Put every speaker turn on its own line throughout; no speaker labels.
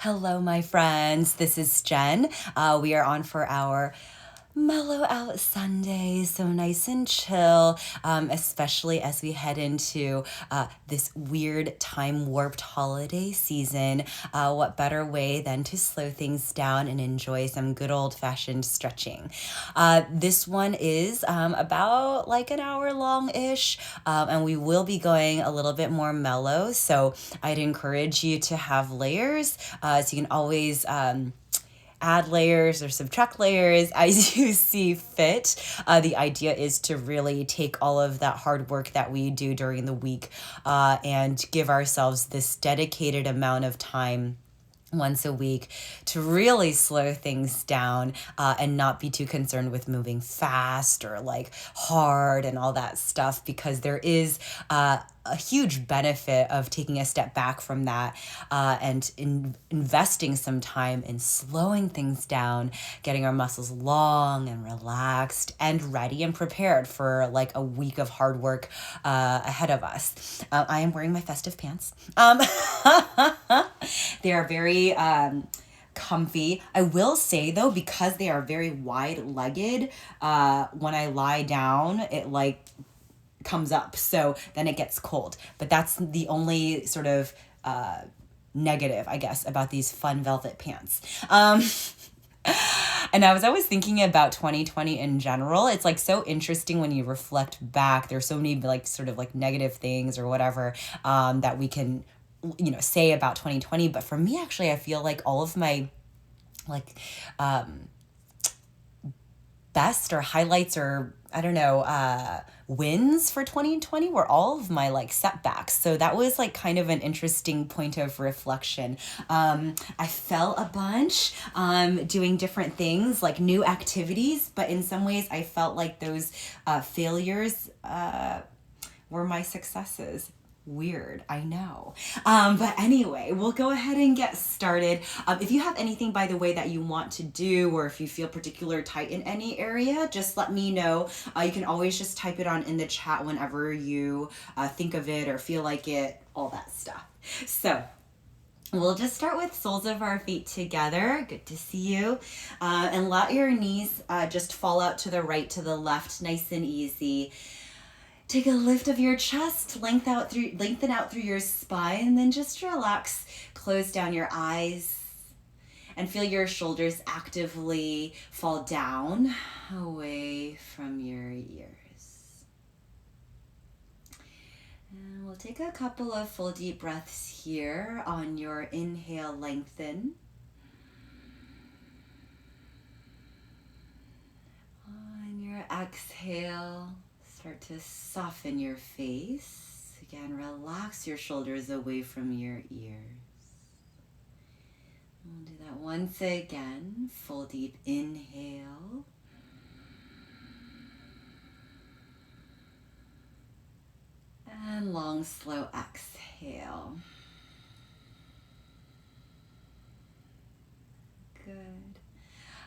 Hello, my friends. This is Jen. We are on for our Mellow Out Sunday, so nice and chill, especially as we head into this weird time warped holiday season. What better way than to slow things down and enjoy some good old fashioned stretching? This one is about like an hour long ish, and we will be going a little bit more mellow. So I'd encourage you to have layers, so you can always add layers or subtract layers as you see fit. The idea is to really take all of that hard work that we do during the week and give ourselves this dedicated amount of time once a week to really slow things down and not be too concerned with moving fast or like hard and all that stuff, because there is a huge benefit of taking a step back from that and investing some time in slowing things down, getting our muscles long and relaxed and ready and prepared for like a week of hard work ahead of us. I am wearing my festive pants. They are very comfy. I will say though, because they are very wide-legged, when I lie down, it like comes up, so then it gets cold. But that's the only sort of negative, I guess, about these fun velvet pants. And I was always thinking about 2020 in general. It's like so interesting when you reflect back. There's so many like sort of like negative things or whatever that we can say about 2020. But for me, actually, I feel like all of my like best or highlights or I don't know, wins for 2020 were all of my like setbacks. So that was like kind of an interesting point of reflection. I fell a bunch doing different things, like new activities, but in some ways I felt like those failures were my successes. Weird, I know. But anyway, we'll go ahead and get started. If you have anything, by the way, that you want to do, or if you feel particular tight in any area, just let me know. You can always just type it on in the chat whenever you think of it or feel like it, all that stuff. So we'll just start with soles of our feet together. Good to see you. And let your knees just fall out to the right, to the left, nice and easy. Take a lift of your chest, lengthen out through your spine, and then just relax. Close down your eyes and feel your shoulders actively fall down away from your ears. And we'll take a couple of full deep breaths here. On your inhale, lengthen. On your exhale, start to soften your face. Again, relax your shoulders away from your ears. We'll do that once again. Full deep inhale. And long, slow exhale. Good.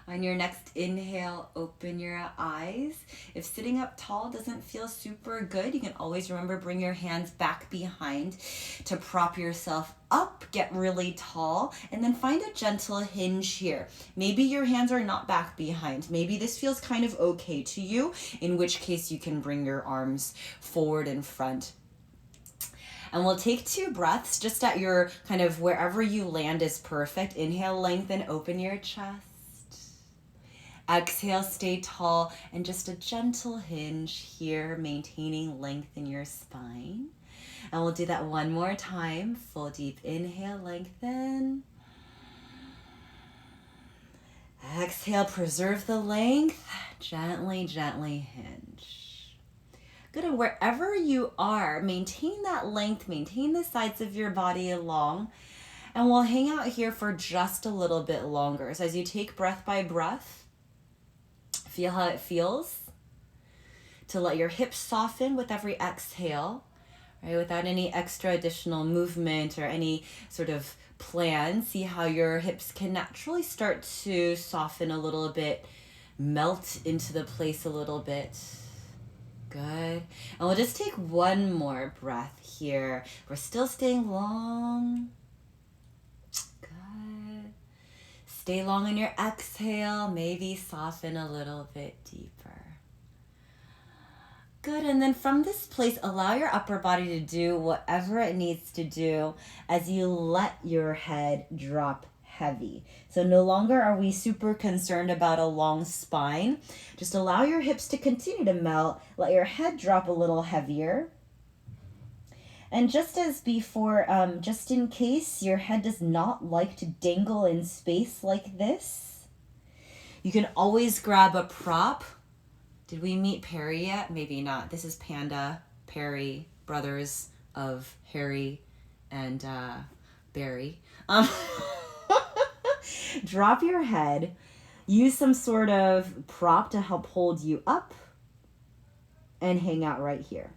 On your next inhale, open your eyes. If sitting up tall doesn't feel super good, you can always remember, bring your hands back behind to prop yourself up, get really tall, and then find a gentle hinge here. Maybe your hands are not back behind. Maybe this feels kind of okay to you, in which case you can bring your arms forward in front. And we'll take 2 breaths just at your kind of wherever you land is perfect. Inhale, lengthen, open your chest. Exhale, stay tall, and just a gentle hinge here, maintaining length in your spine. And we'll do that one more time. Full deep inhale, lengthen. Exhale, preserve the length. Gently, gently hinge. Good, and wherever you are, maintain that length, maintain the sides of your body long, and we'll hang out here for just a little bit longer. So as you take breath by breath, feel how it feels to let your hips soften with every exhale, right? Without any extra additional movement or any sort of plan. See how your hips can naturally start to soften a little bit, melt into the place a little bit. Good. And we'll just take one more breath here. We're still staying long. Good. Stay long on your exhale, maybe soften a little bit deeper. Good, and then from this place, allow your upper body to do whatever it needs to do as you let your head drop heavy. So no longer are we super concerned about a long spine. Just allow your hips to continue to melt. Let your head drop a little heavier. And just as before, just in case your head does not like to dangle in space like this, you can always grab a prop. Did we meet Perry yet? Maybe not. This is Panda, Perry, brothers of Harry and Barry. Drop your head. Use some sort of prop to help hold you up and hang out right here.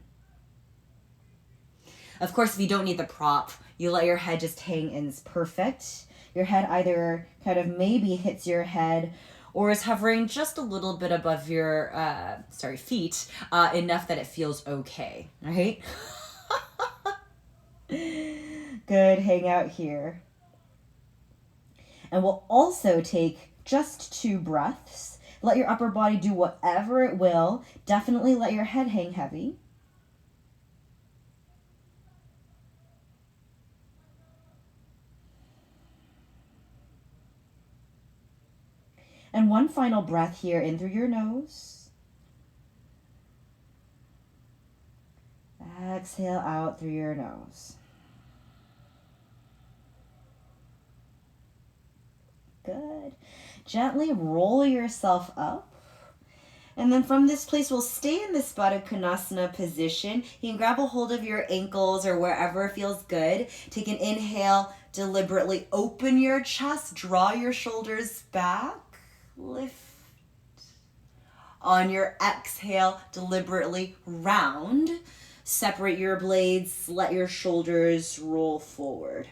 Of course, if you don't need the prop, you let your head just hang in. It's perfect. Your head either kind of maybe hits your head or is hovering just a little bit above your feet, enough that it feels okay, right? Good, hang out here. And we'll also take just 2 breaths. Let your upper body do whatever it will. Definitely let your head hang heavy. And one final breath here, in through your nose. Exhale out through your nose. Good. Gently roll yourself up. And then from this place, we'll stay in this Baddha Konasana position. You can grab a hold of your ankles or wherever feels good. Take an inhale, deliberately open your chest, draw your shoulders back. Lift. On your exhale, deliberately round. Separate your blades, let your shoulders roll forward.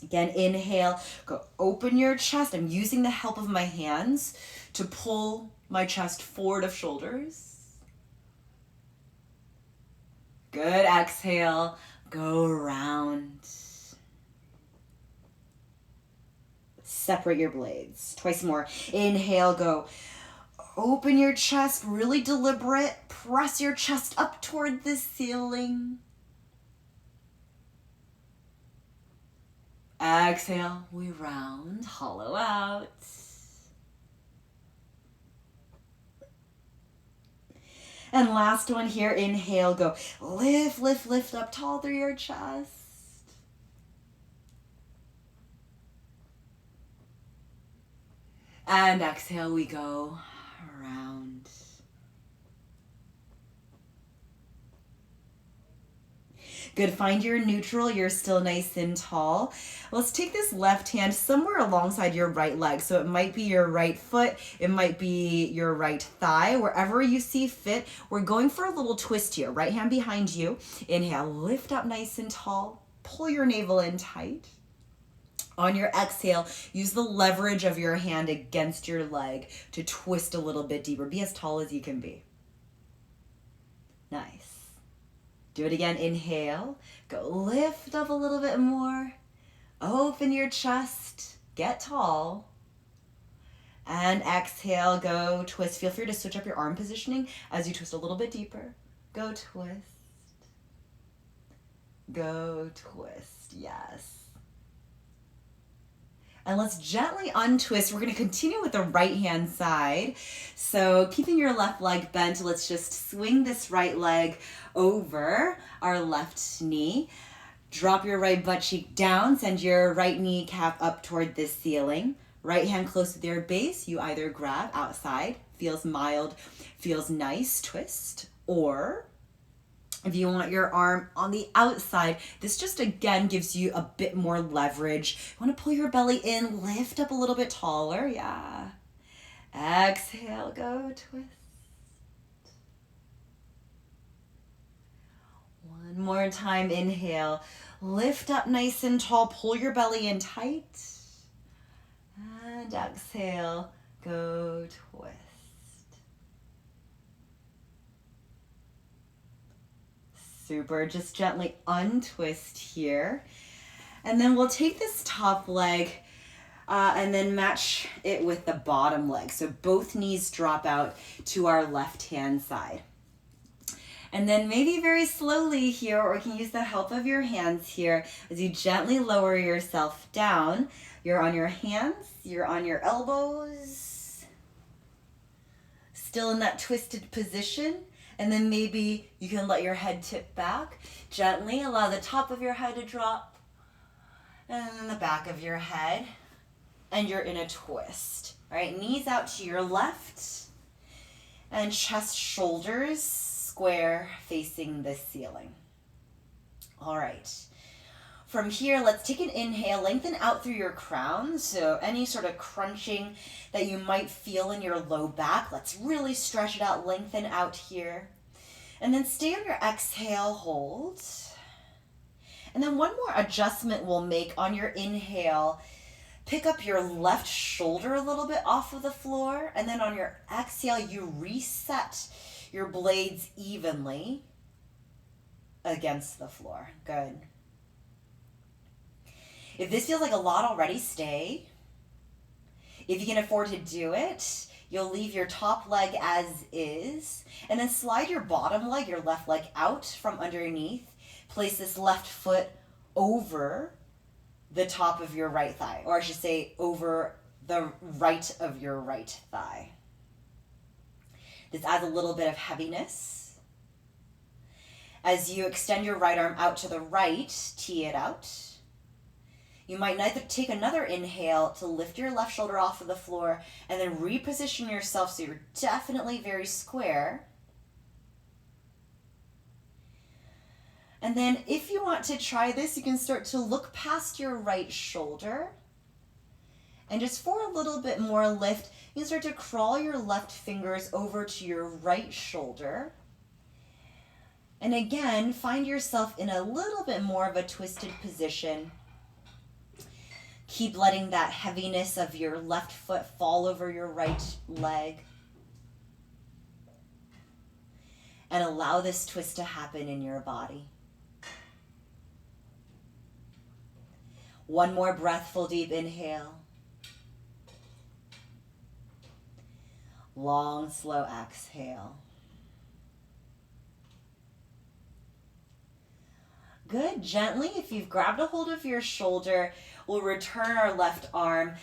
Again, inhale, go open your chest. I'm using the help of my hands to pull my chest forward of shoulders. Good, exhale, go round. Separate your blades. Twice more. Inhale, go. Open your chest, really deliberate. Press your chest up toward the ceiling. Exhale, we round, hollow out. And last one here, inhale, go. Lift, lift, lift up tall through your chest. And exhale, we go around. Good, find your neutral, you're still nice and tall. Let's take this left hand somewhere alongside your right leg. So it might be your right foot, it might be your right thigh, wherever you see fit. We're going for a little twist here. Right hand behind you. Inhale, lift up nice and tall. Pull your navel in tight. On your exhale, use the leverage of your hand against your leg to twist a little bit deeper. Be as tall as you can be. Nice. Do it again. Inhale. Go lift up a little bit more. Open your chest. Get tall. And exhale. Go twist. Feel free to switch up your arm positioning as you twist a little bit deeper. Go twist. Go twist. Yes. And let's gently untwist. We're going to continue with the right hand side. So keeping your left leg bent, let's just swing this right leg over our left knee. Drop your right butt cheek down. Send your right kneecap up toward the ceiling. Right hand close to your base. You either grab outside, feels mild, feels nice, twist, or if you want your arm on the outside, this just again gives you a bit more leverage. You want to pull your belly in, lift up a little bit taller. Yeah. Exhale, go twist. One more time, inhale. Lift up nice and tall, pull your belly in tight. And exhale, go twist. Super, just gently untwist here. And then we'll take this top leg And then match it with the bottom leg. So both knees drop out to our left-hand side. And then maybe very slowly here, or you can use the help of your hands here, as you gently lower yourself down. You're on your hands, you're on your elbows, still in that twisted position. And then maybe you can let your head tip back. Gently allow the top of your head to drop, and then the back of your head. And you're in a twist. All right, knees out to your left, and chest, shoulders square facing the ceiling. All right. From here, let's take an inhale, lengthen out through your crown. So any sort of crunching that you might feel in your low back, let's really stretch it out, lengthen out here. And then stay on your exhale, hold. And then one more adjustment we'll make on your inhale. Pick up your left shoulder a little bit off of the floor, and then on your exhale, you reset your blades evenly against the floor. Good. If this feels like a lot already, stay. If you can afford to do it, you'll leave your top leg as is, and then slide your bottom leg, your left leg, out from underneath. Place this left foot over the top of your right thigh, or I should say over the right of your right thigh. This adds a little bit of heaviness. As you extend your right arm out to the right, tee it out. You might take another inhale to lift your left shoulder off of the floor and then reposition yourself so you're definitely very square. And then if you want to try this, you can start to look past your right shoulder. And just for a little bit more lift, you can start to crawl your left fingers over to your right shoulder. And again, find yourself in a little bit more of a twisted position. Keep letting that heaviness of your left foot fall over your right leg. And allow this twist to happen in your body. One more breath, full deep inhale. Long, slow exhale. Good. Gently, if you've grabbed a hold of your shoulder, we'll return our left arm.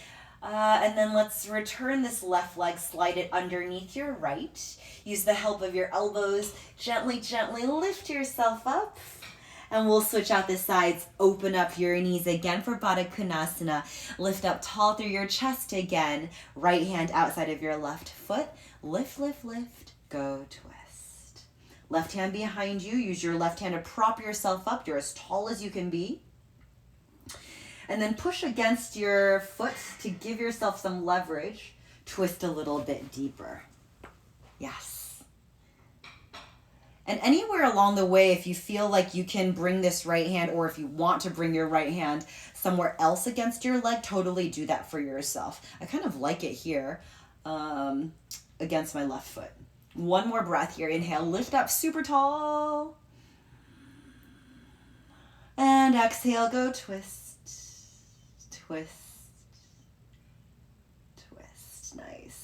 And then let's return this left leg, slide it underneath your right. Use the help of your elbows. Gently, gently lift yourself up. And we'll switch out the sides. Open up your knees again for Baddha Konasana. Lift up tall through your chest again. Right hand outside of your left foot. Lift, lift, lift. Go twist. Left hand behind you. Use your left hand to prop yourself up. You're as tall as you can be. And then push against your foot to give yourself some leverage. Twist a little bit deeper. Yes. And anywhere along the way, if you feel like you can bring this right hand, or if you want to bring your right hand somewhere else against your leg, totally do that for yourself. I kind of like it here against my left foot. One more breath here. Inhale, lift up super tall. And exhale, go twist, twist, twist. Nice.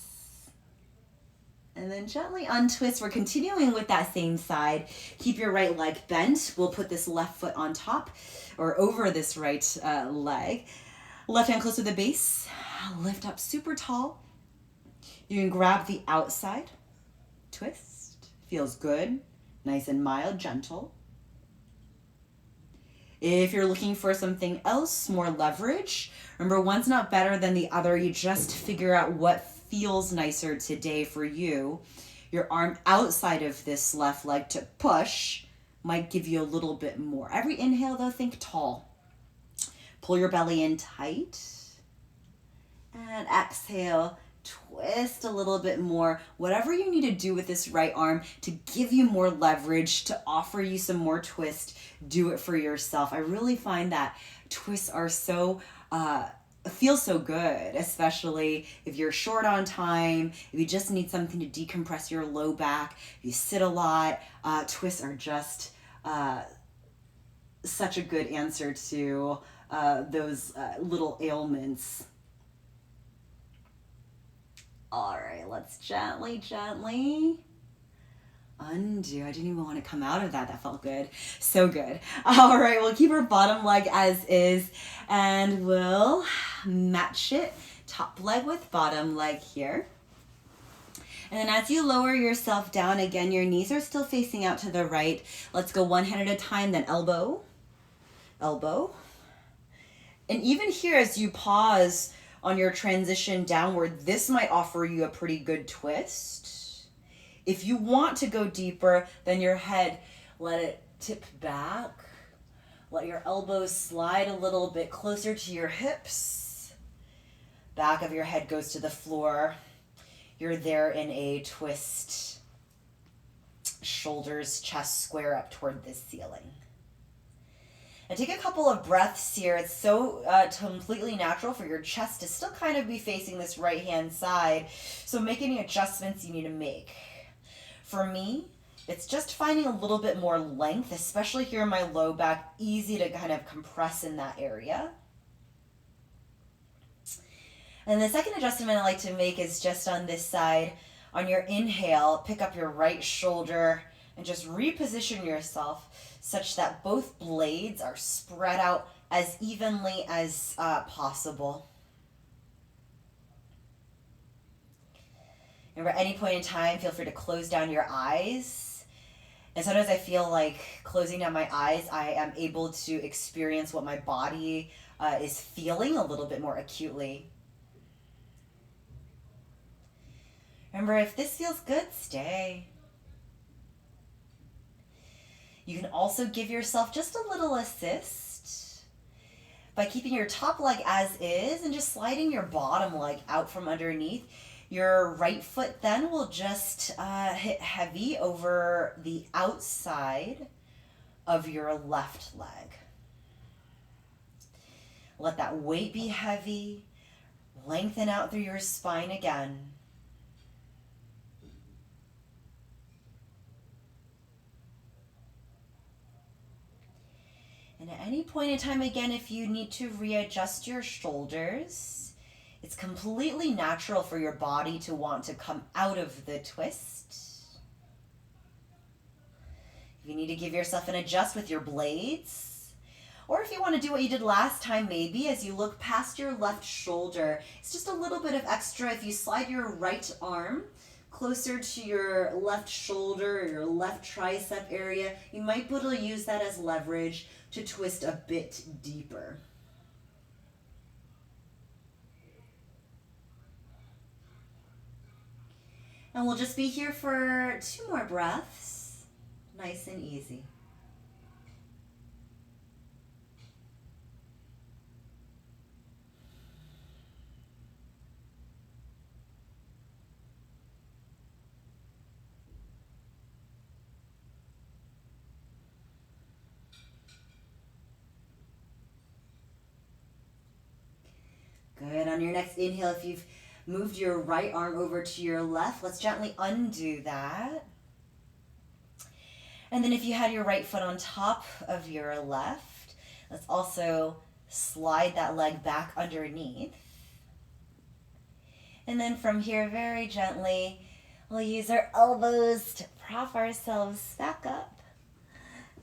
And then gently untwist. We're continuing with that same side. Keep your right leg bent. We'll put this left foot on top or over this right leg. Left hand close to the base. Lift up super tall. You can grab the outside. Twist. Feels good. Nice and mild, gentle. If you're looking for something else, more leverage, remember one's not better than the other. You just figure out what feels nicer today for you. Your arm outside of this left leg to push might give you a little bit more. Every inhale though, think tall. Pull your belly in tight. And exhale, twist a little bit more. Whatever you need to do with this right arm to give you more leverage, to offer you some more twist, do it for yourself. I really find that twists are so feels so good, especially if you're short on time, if you just need something to decompress your low back, if you sit a lot. Twists are just such a good answer to those little ailments All right, let's gently, gently undo. I didn't even want to come out of that. That felt good. So good. All right, we'll keep our bottom leg as is, and we'll match it. Top leg with bottom leg here. And then as you lower yourself down, again, your knees are still facing out to the right. Let's go one hand at a time, then elbow, elbow. And even here, as you pause on your transition downward, this might offer you a pretty good twist. If you want to go deeper, then your head, let it tip back. Let your elbows slide a little bit closer to your hips. Back of your head goes to the floor. You're there in a twist. Shoulders, chest square up toward the ceiling. And take a couple of breaths here. It's so completely natural for your chest to still kind of be facing this right hand side. So make any adjustments you need to make. For me, it's just finding a little bit more length, especially here in my low back, easy to kind of compress in that area. And the second adjustment I like to make is just on this side. On your inhale, pick up your right shoulder and just reposition yourself such that both blades are spread out as evenly as possible. And at any point in time, feel free to close down your eyes. And sometimes I feel like closing down my eyes, I am able to experience what my body is feeling a little bit more acutely. Remember, if this feels good, stay. You can also give yourself just a little assist by keeping your top leg as is and just sliding your bottom leg out from underneath. Your right foot then will just hit heavy over the outside of your left leg. Let that weight be heavy. Lengthen out through your spine again. And at any point in time, again, if you need to readjust your shoulders, it's completely natural for your body to want to come out of the twist. If you need to give yourself an adjust with your blades, or if you want to do what you did last time, maybe as you look past your left shoulder, it's just a little bit of extra. If you slide your right arm closer to your left shoulder or your left tricep area, you might be able to use that as leverage to twist a bit deeper. And we'll just be here for 2 more breaths, nice and easy. Good. On your next inhale, if you've moved your right arm over to your left, let's gently undo that. And then if you had your right foot on top of your left, let's also slide that leg back underneath. And then from here, very gently, we'll use our elbows to prop ourselves back up.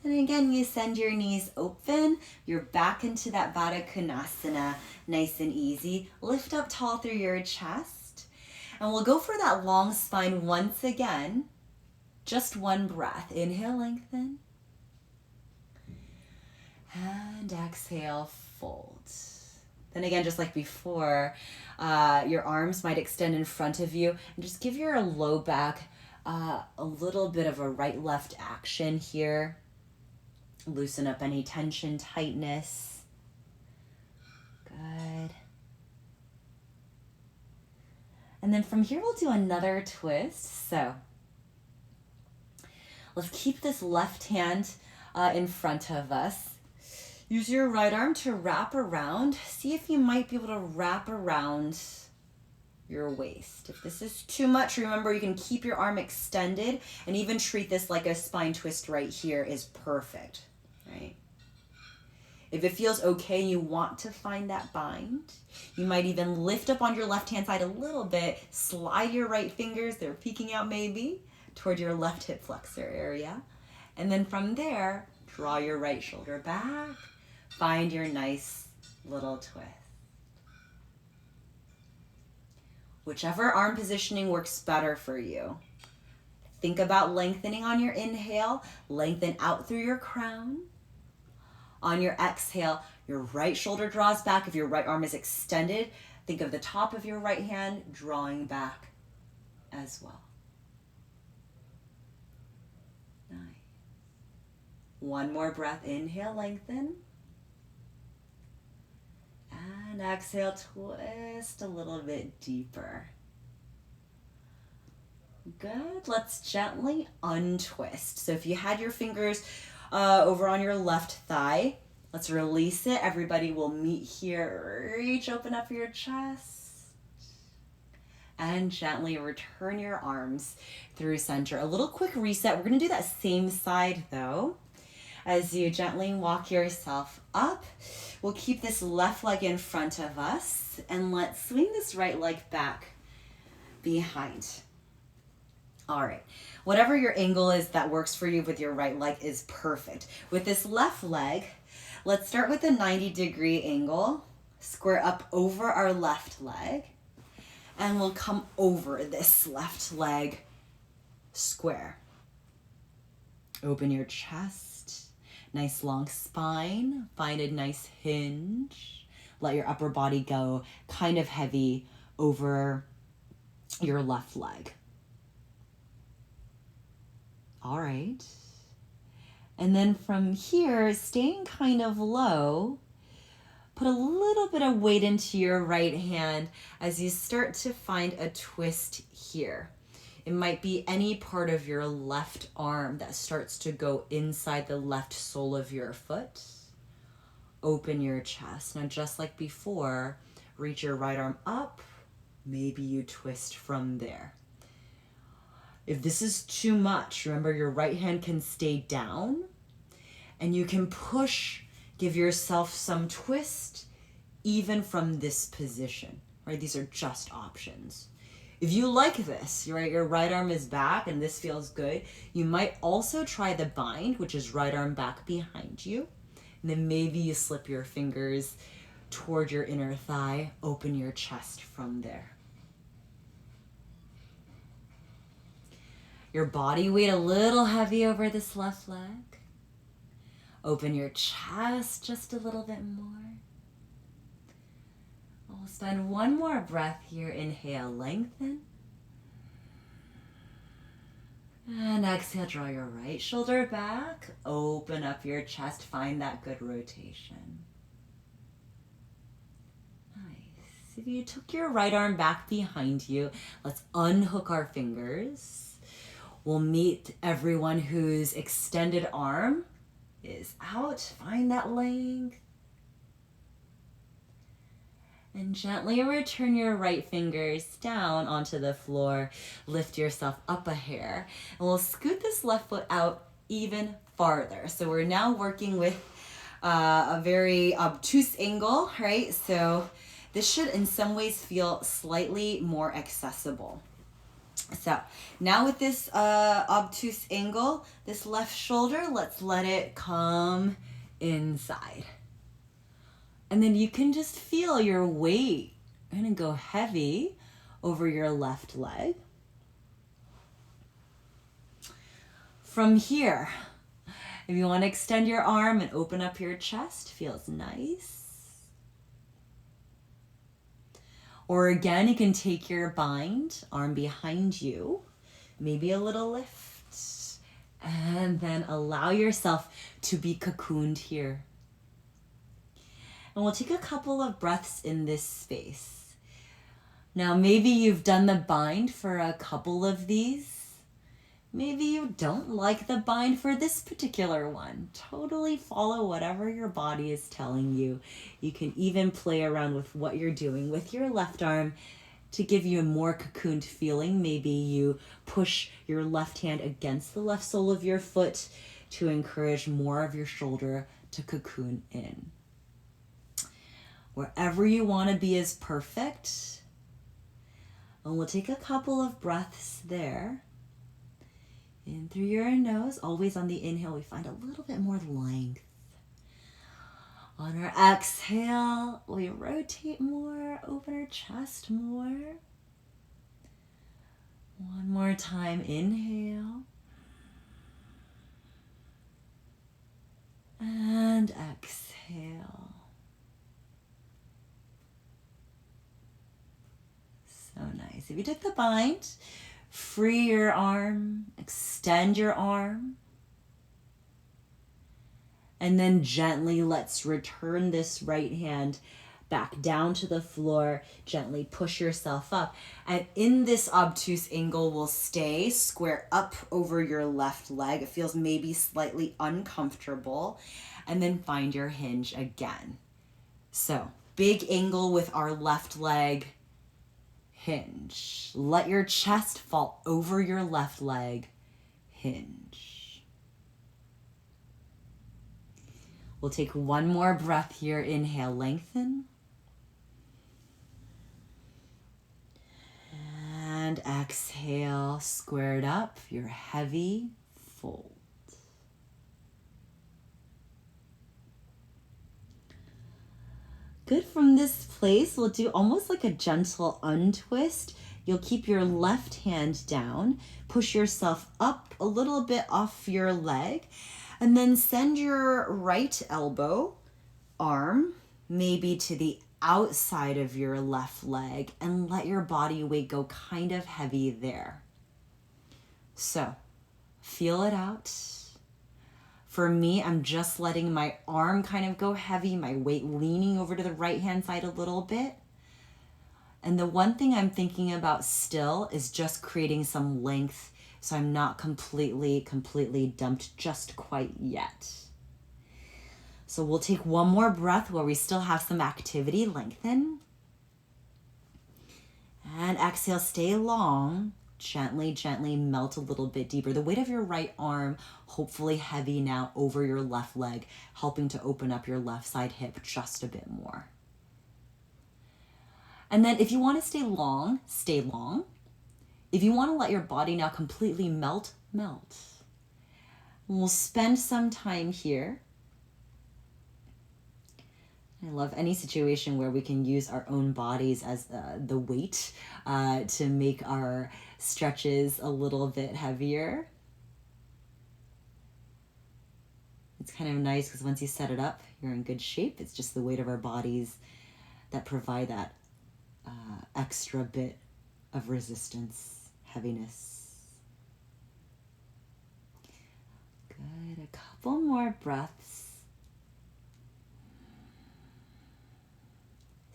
And again, you send your knees open. You're back into that Baddha Konasana, nice and easy. Lift up tall through your chest. And we'll go for that long spine once again. Just one breath. Inhale, lengthen. And exhale, fold. Then again, just like before, your arms might extend in front of you. And just give your low back a little bit of a right-left action here. Loosen up any tension, tightness. Good. And then from here, we'll do another twist. So let's keep this left hand in front of us. Use your right arm to wrap around. See if you might be able to wrap around your waist. If this is too much, remember you can keep your arm extended and even treat this like a spine twist right here is perfect, right? If it feels okay and you want to find that bind, you might even lift up on your left-hand side a little bit, slide your right fingers, they're peeking out maybe, toward your left hip flexor area. And then from there, draw your right shoulder back, find your nice little twist. Whichever arm positioning works better for you. Think about lengthening on your inhale, lengthen out through your crown. On your exhale, your right shoulder draws back. If your right arm is extended, think of the top of your right hand drawing back as well. Nice. One more breath. Inhale, lengthen. And exhale, twist a little bit deeper. Good. Let's gently untwist. So if you had your fingers over on your left thigh, let's release it. Everybody will meet here. Reach, open up your chest. And gently return your arms through center. A little quick reset. We're going to do that same side though. As you gently walk yourself up, we'll keep this left leg in front of us and let's swing this right leg back behind. All right, whatever your angle is that works for you with your right leg is perfect. With this left leg, let's start with a 90-degree angle, square up over our left leg, and we'll come over this left leg square. Open your chest, nice long spine, find a nice hinge. Let your upper body go kind of heavy over your left leg. All right. And then from here, staying kind of low, put a little bit of weight into your right hand as you start to find a twist here. It might be any part of your left arm that starts to go inside the left sole of your foot. Open your chest. Now, just like before, reach your right arm up. Maybe you twist from there. If this is too much, remember your right hand can stay down and you can push, give yourself some twist even from this position, right? These are just options. If you like this, right, your right arm is back and this feels good, you might also try the bind, which is right arm back behind you. And then maybe you slip your fingers toward your inner thigh, open your chest from there. Your body weight a little heavy over this left leg. Open your chest just a little bit more. We'll spend one more breath here. Inhale, lengthen. And exhale, draw your right shoulder back. Open up your chest, find that good rotation. Nice. If you took your right arm back behind you, let's unhook our fingers. We'll meet everyone whose extended arm is out. Find that length. And gently return your right fingers down onto the floor. Lift yourself up a hair. And we'll scoot this left foot out even farther. So we're now working with a very obtuse angle, right? So this should in some ways feel slightly more accessible. So now with this obtuse angle, this left shoulder, let's let it come inside. And then you can just feel your weight kind of go heavy over your left leg. From here, if you want to extend your arm and open up your chest, feels nice. Or again, you can take your bind, arm behind you, maybe a little lift, and then allow yourself to be cocooned here. And we'll take a couple of breaths in this space. Now, maybe you've done the bind for a couple of these. Maybe you don't like the bind for this particular one. Totally follow whatever your body is telling you. You can even play around with what you're doing with your left arm to give you a more cocooned feeling. Maybe you push your left hand against the left sole of your foot to encourage more of your shoulder to cocoon in. Wherever you want to be is perfect. And we'll take a couple of breaths there. In through your nose, always on the inhale, we find a little bit more length. On our exhale, we rotate more, open our chest more. One more time, inhale. And exhale. So nice. If you took the bind, free your arm, extend your arm. And then gently let's return this right hand back down to the floor. Gently push yourself up. And in this obtuse angle, we'll stay square up over your left leg. It feels maybe slightly uncomfortable. And then find your hinge again. So big angle with our left leg, hinge. Let your chest fall over your left leg, hinge. We'll take one more breath here. Inhale, lengthen. And exhale, squared up, your heavy fold. Good. From this place, we'll do almost like a gentle untwist. You'll keep your left hand down, push yourself up a little bit off your leg, and then send your right elbow, arm, maybe to the outside of your left leg, and let your body weight go kind of heavy there. So, feel it out. For me, I'm just letting my arm kind of go heavy, my weight leaning over to the right-hand side a little bit. And the one thing I'm thinking about still is just creating some length so I'm not completely dumped just quite yet. So we'll take one more breath where we still have some activity. Lengthen. And exhale, stay long. Gently, gently melt a little bit deeper. The weight of your right arm, hopefully heavy now over your left leg, helping to open up your left side hip just a bit more. And then if you want to stay long, stay long. If you want to let your body now completely melt, melt. We'll spend some time here. I love any situation where we can use our own bodies as the weight to make our stretches a little bit heavier. It's kind of nice because once you set it up, you're in good shape. It's just the weight of our bodies that provide that extra bit of resistance, heaviness. Good. A couple more breaths.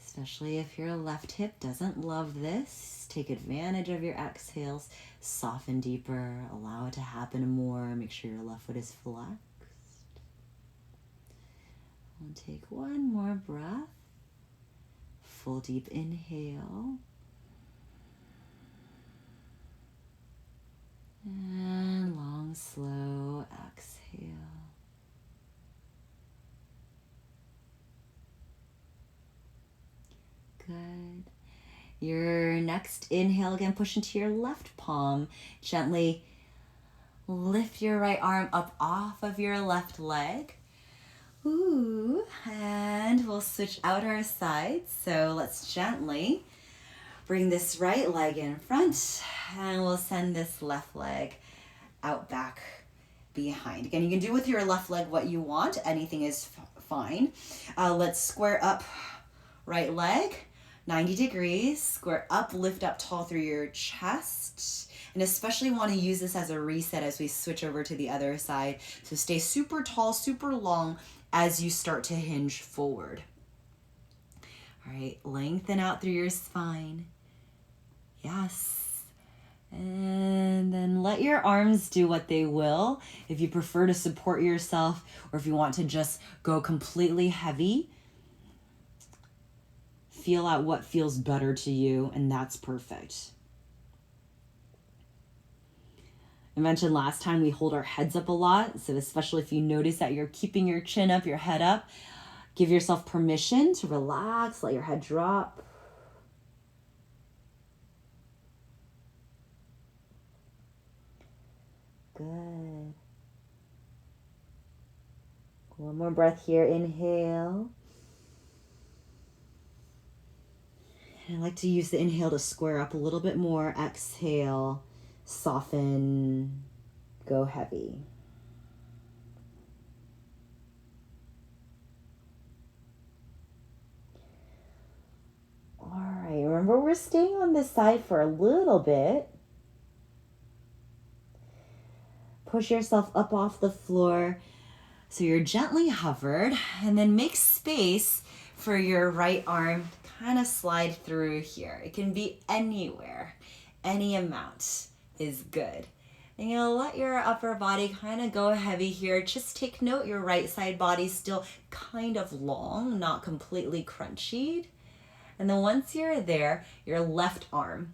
Especially if your left hip doesn't love this, take advantage of your exhales, soften deeper, allow it to happen more, make sure your left foot is flexed. And take one more breath. Full deep inhale. And long, slow exhale. Good. Your next inhale, again, push into your left palm. Gently lift your right arm up off of your left leg. Ooh, and we'll switch out our sides. So let's gently bring this right leg in front, and we'll send this left leg out back behind. Again, you can do with your left leg what you want. Anything is fine. Let's square up right leg. 90 degrees, square up, lift up tall through your chest, and especially want to use this as a reset as we switch over to the other side. So stay super tall, super long as you start to hinge forward. All right, lengthen out through your spine. Yes. And then let your arms do what they will. If you prefer to support yourself, or if you want to just go completely heavy, feel out what feels better to you, and that's perfect. I mentioned last time we hold our heads up a lot, so especially if you notice that you're keeping your chin up, your head up, Give yourself permission to relax, let your head drop. Good. One more breath here. Inhale. And I like to use the inhale to square up a little bit more. Exhale, soften, go heavy. All right, remember we're staying on this side for a little bit. Push yourself up off the floor so you're gently hovered, and then make space for your right arm to kind of slide through here. It can be anywhere, any amount is good. And you'll let your upper body kind of go heavy here. Just take note your right side body's still kind of long, not completely crunched. And then once you're there, your left arm,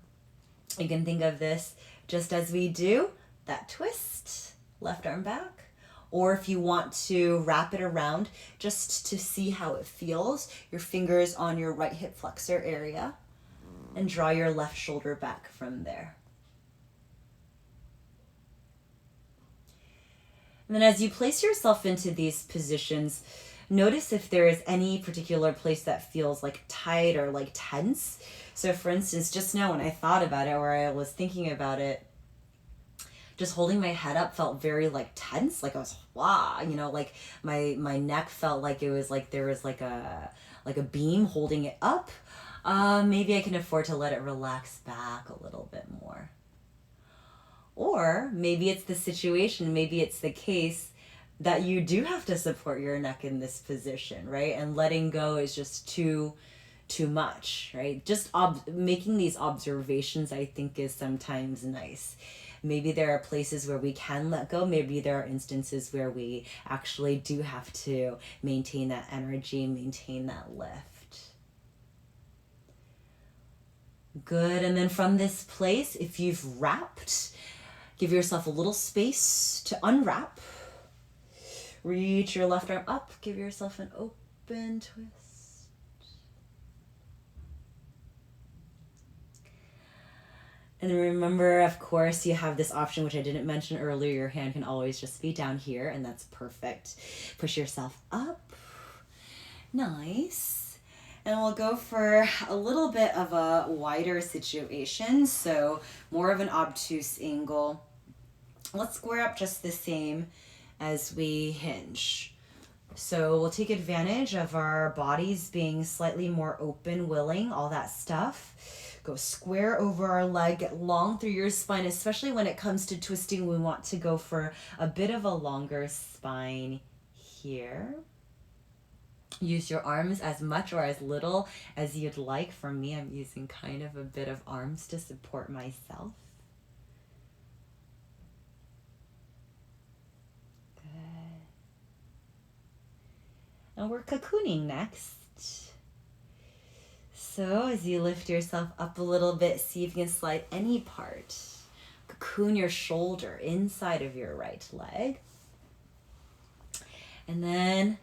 you can think of this just as we do that twist, left arm back. Or if you want to wrap it around just to see how it feels, your fingers on your right hip flexor area, and draw your left shoulder back from there. And then as you place yourself into these positions, notice if there is any particular place that feels like tight or like tense. So for instance, just now when I thought about it, or I was thinking about it, just holding my head up felt very like tense, like I was like my neck felt like it was like there was like a beam holding it up. Maybe I can afford to let it relax back a little bit more. Or maybe it's the situation, maybe it's the case that you do have to support your neck in this position, right? And letting go is just too much, right? Just making these observations, I think, is sometimes nice. Maybe there are places where we can let go. Maybe there are instances where we actually do have to maintain that energy, maintain that lift. Good. And then from this place, if you've wrapped, give yourself a little space to unwrap. Reach your left arm up. Give yourself an open twist. And remember, of course, you have this option, which I didn't mention earlier. Your hand can always just be down here, and that's perfect. Push yourself up. Nice. And we'll go for a little bit of a wider situation, so more of an obtuse angle. Let's square up just the same as we hinge. So we'll take advantage of our bodies being slightly more open, willing, all that stuff. Go square over our leg, get long through your spine, especially when it comes to twisting. We want to go for a bit of a longer spine here. Use your arms as much or as little as you'd like. For me, I'm using kind of a bit of arms to support myself. Good. And we're cocooning next. So as you lift yourself up a little bit, see if you can slide any part. Cocoon your shoulder inside of your right leg. And then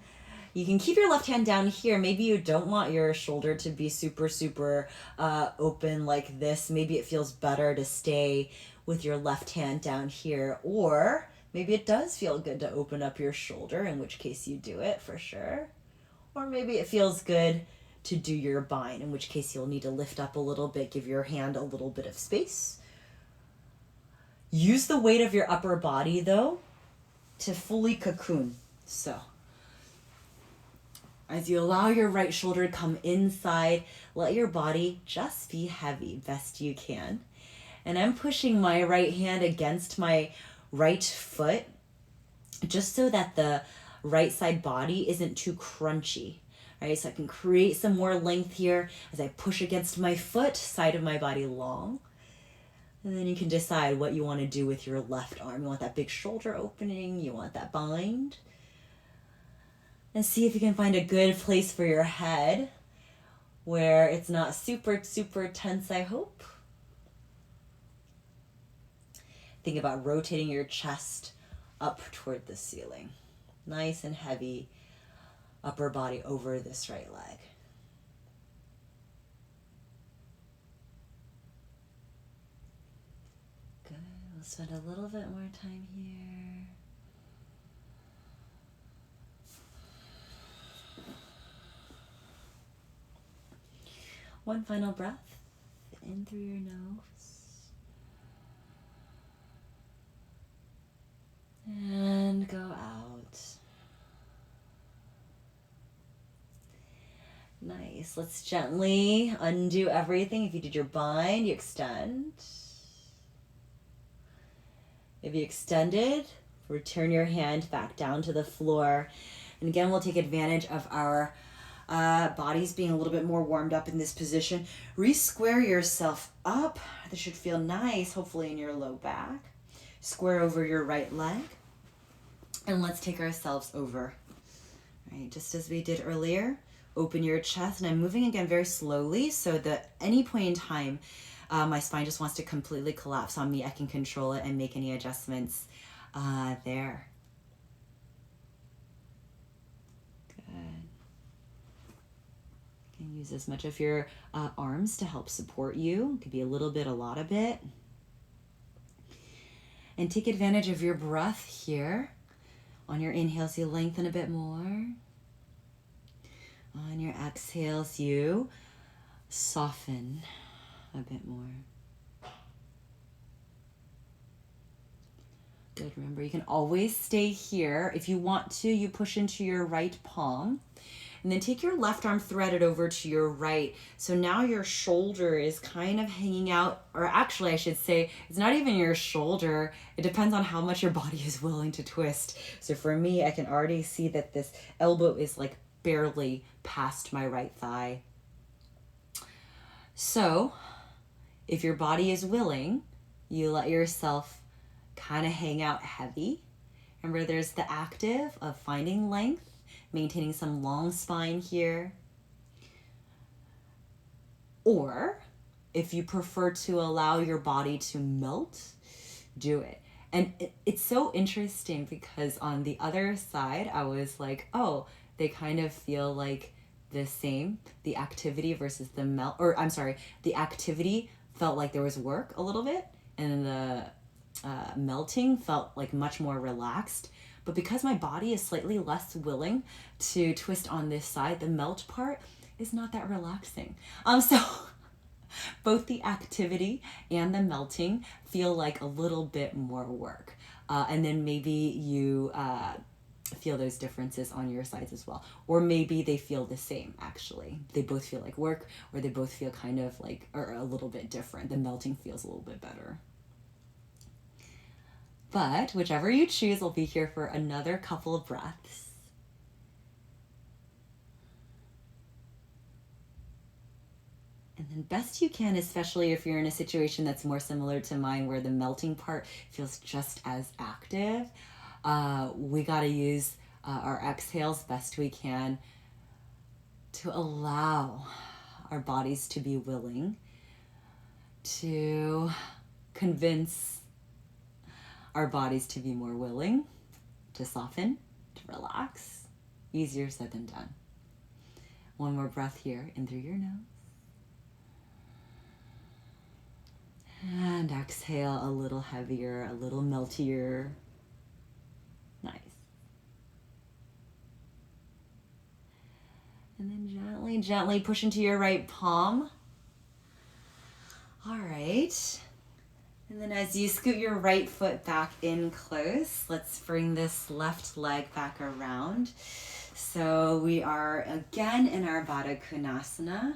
you can keep your left hand down here. Maybe you don't want your shoulder to be super open like this. Maybe it feels better to stay with your left hand down here. Or maybe it does feel good to open up your shoulder, in which case you do it for sure. Or maybe it feels good to do your bind, in which case you'll need to lift up a little bit, give your hand a little bit of space. Use the weight of your upper body, though, to fully cocoon. So, as you allow your right shoulder to come inside, let your body just be heavy, best you can. And I'm pushing my right hand against my right foot, just so that the right side body isn't too crunchy. Right, so I can create some more length here as I push against my foot, side of my body long. And then you can decide what you want to do with your left arm. You want that big shoulder opening, you want that bind. And see if you can find a good place for your head where it's not super tense, I hope. Think about rotating your chest up toward the ceiling. Nice and heavy. upper body over this right leg. Good. We'll spend a little bit more time here. One final breath in through your nose. And go out. Nice. Let's gently undo everything. If you did your bind, you extend. If you extended, return your hand back down to the floor. And again, we'll take advantage of our bodies being a little bit more warmed up in this position. Re-square yourself up. This should feel nice, hopefully in your low back. Square over your right leg. And let's take ourselves over. All right, just as we did earlier, open your chest. And I'm moving again very slowly so that any point in time, my spine just wants to completely collapse on me. I can control it and make any adjustments there. Use as much of your arms to help support you. It could be a little bit, a lot of it. And take advantage of your breath here. On your inhales, you lengthen a bit more. On your exhales, you soften a bit more. Good. Remember, you can always stay here. If you want to, you push into your right palm. And then take your left arm threaded over to your right. So now your shoulder is kind of hanging out, or actually I should say, it's not even your shoulder. It depends on how much your body is willing to twist. So for me, I can already see that this elbow is like barely past my right thigh. So if your body is willing, you let yourself kind of hang out heavy. Remember, there's the active of finding length, maintaining some long spine here. Or if you prefer to allow your body to melt, do it. And it's so interesting because on the other side, I was like, oh, they kind of feel like the same, the activity versus the melt, or I'm sorry, the activity felt like there was work a little bit, and the melting felt like much more relaxed. But because my body is slightly less willing to twist on this side, the melt part is not that relaxing. So both the activity and the melting feel like a little bit more work. And then maybe you feel those differences on your sides as well. Or maybe they feel the same, actually. They both feel like work, or they both feel kind of like, or a little bit different. The melting feels a little bit better. But whichever you choose, we'll be here for another couple of breaths. And then best you can, especially if you're in a situation that's more similar to mine where the melting part feels just as active, we got to use our exhales best we can to allow our bodies to be willing, to convince our bodies to be more willing, to soften, to relax. Easier said than done. One more breath here, in through your nose. And exhale a little heavier, a little meltier. Nice. And then gently, gently push into your right palm. All right. And then as you scoot your right foot back in close, let's bring this left leg back around. So we are again in our Baddha Konasana.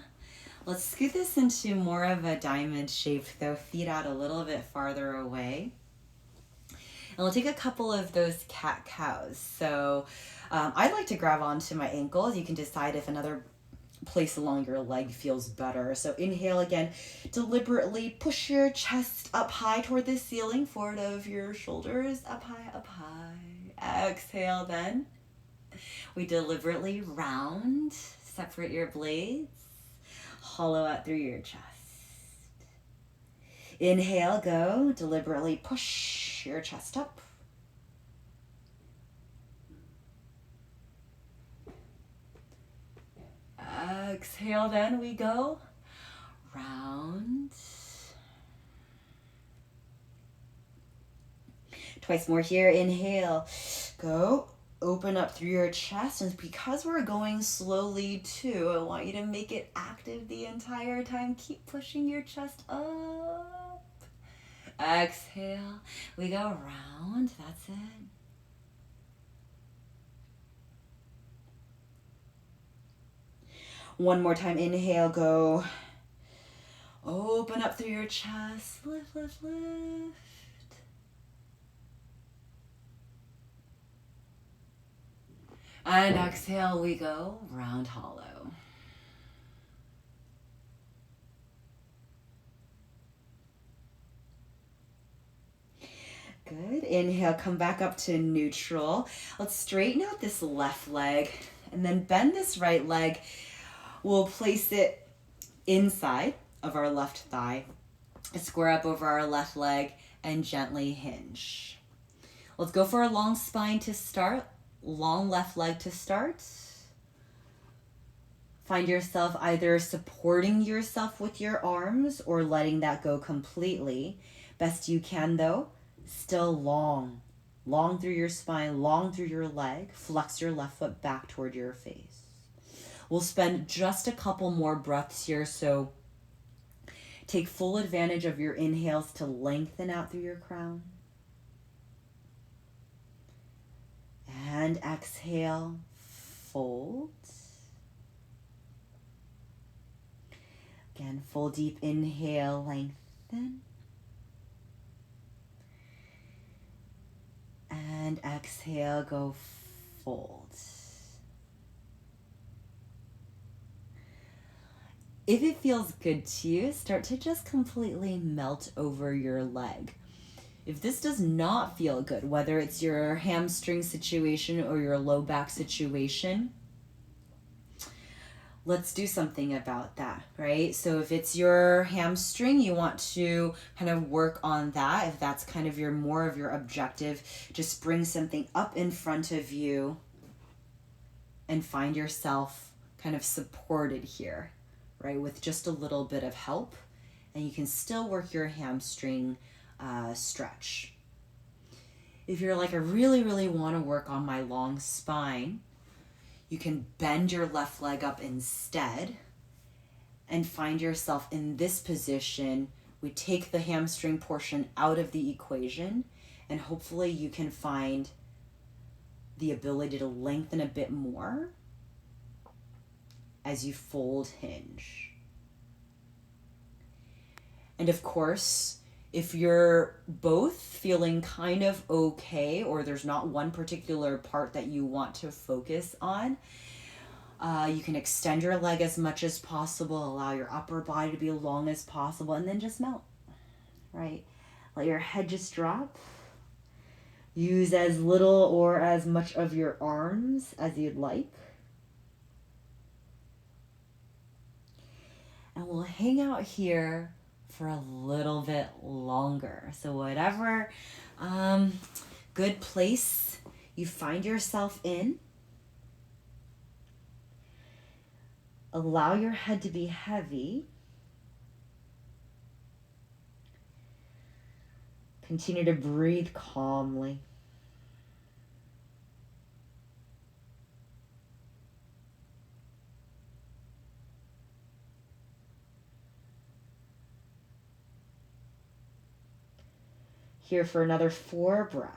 Let's scoot this into more of a diamond shape, though, feet out a little bit farther away. And we'll take a couple of those cat-cows. So I'd like to grab onto my ankles. You can decide if another place along your leg feels better. So inhale again, deliberately push your chest up high toward the ceiling, forward of your shoulders, up high, up high. Exhale then. We deliberately round, separate your blades, hollow out through your chest. Inhale, go, deliberately push your chest up. Exhale, then we go round. Twice more here. Inhale. Go. Open up through your chest. And because we're going slowly too, I want you to make it active the entire time. Keep pushing your chest up. Exhale. We go round. That's it. One more time. Inhale. Go. Open up through your chest. Lift, lift, lift. And exhale, we go round hollow. Good. Inhale, come back up to neutral. Let's straighten out this left leg and then bend this right leg. We'll place it inside of our left thigh, square up over our left leg, and gently hinge. Let's go for a long spine to start. Long left leg to start. Find yourself either supporting yourself with your arms or letting that go completely. Best you can though. Still long. Long through your spine, long through your leg. Flex your left foot back toward your face. We'll spend just a couple more breaths here, so take full advantage of your inhales to lengthen out through your crown. And exhale, fold. Again, full deep inhale, lengthen. And exhale, go fold. If it feels good to you, start to just completely melt over your leg. If this does not feel good, whether it's your hamstring situation or your low back situation, let's do something about that, right? So if it's your hamstring, you want to kind of work on that. If that's kind of more of your objective, just bring something up in front of you and find yourself kind of supported here, right? With just a little bit of help, and you can still work your hamstring stretch. If you're like, I really, really want to work on my long spine, you can bend your left leg up instead and find yourself in this position. We take the hamstring portion out of the equation, and hopefully you can find the ability to lengthen a bit more as you fold hinge. And of course, if you're both feeling kind of okay, or there's not one particular part that you want to focus on, you can extend your leg as much as possible, allow your upper body to be long as possible, and then just melt, right? Let your head just drop. Use as little or as much of your arms as you'd like. And we'll hang out here for a little bit longer. So whatever good place you find yourself in, allow your head to be heavy. Continue to breathe calmly. Here for another 4 breaths.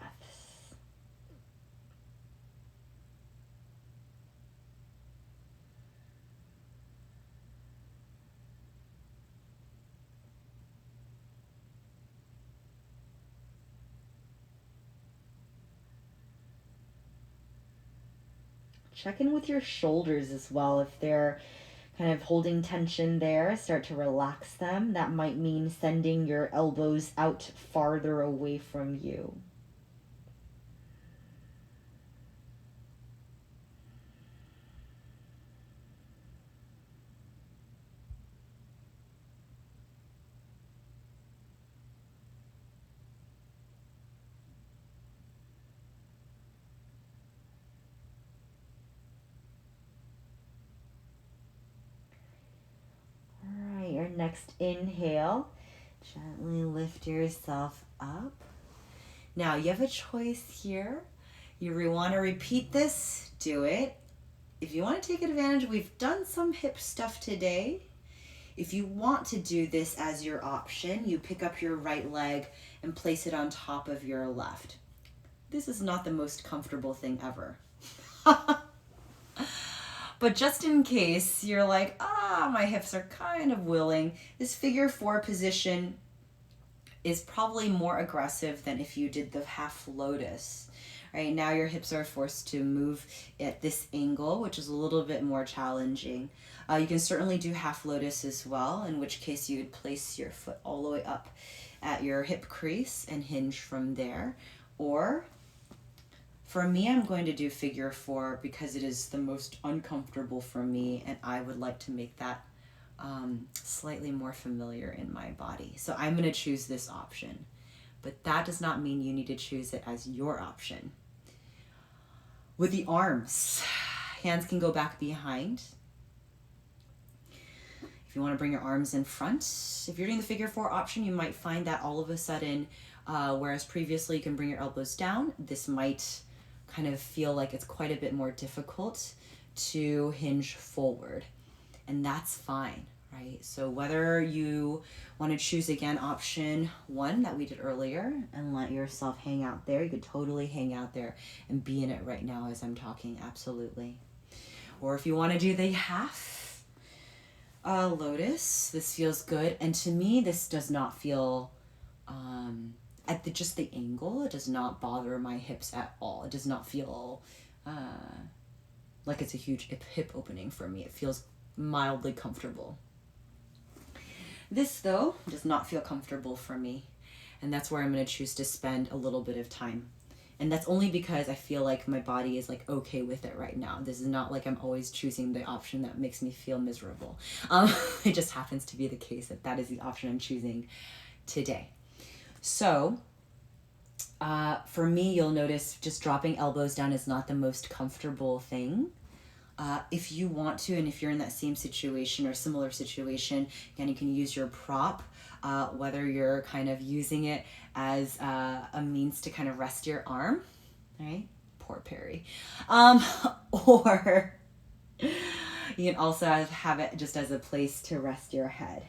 Check in with your shoulders as well. If they're kind of holding tension there, start to relax them. That might mean sending your elbows out farther away from you. next inhale, gently lift yourself up. Now you have a choice here. You want to repeat this, do it. If you want to take advantage, we've done some hip stuff today. If you want to do this as your option, you pick up your right leg and place it on top of your left. This is not the most comfortable thing ever. But just in case you're like, my hips are kind of willing, this figure 4 position is probably more aggressive than if you did the half lotus. Right now your hips are forced to move at this angle, which is a little bit more challenging. You can certainly do half lotus as well, in which case you would place your foot all the way up at your hip crease and hinge from there. Or for me, I'm going to do figure 4 because it is the most uncomfortable for me, and I would like to make that slightly more familiar in my body. So I'm going to choose this option, but that does not mean you need to choose it as your option. With the arms, hands can go back behind. If you want to bring your arms in front, if you're doing the figure 4 option, you might find that all of a sudden, whereas previously you can bring your elbows down, this might kind of feel like it's quite a bit more difficult to hinge forward, and that's fine, right? So whether you want to choose again option 1 that we did earlier and let yourself hang out there, you could totally hang out there and be in it right now as I'm talking, absolutely. Or if you want to do the half lotus, this feels good, and to me this does not feel at just the angle, it does not bother my hips at all. It does not feel like it's a huge hip opening for me. It feels mildly comfortable. This, though, does not feel comfortable for me, and that's where I'm going to choose to spend a little bit of time. And that's only because I feel like my body is like okay with it right now. This is not like I'm always choosing the option that makes me feel miserable. It just happens to be the case that that is the option I'm choosing today. So for me, you'll notice just dropping elbows down is not the most comfortable thing. If you want to, and if you're in that same situation or similar situation, again, you can use your prop, whether you're kind of using it as a means to kind of rest your arm, right? Poor Perry. Or you can also have it just as a place to rest your head.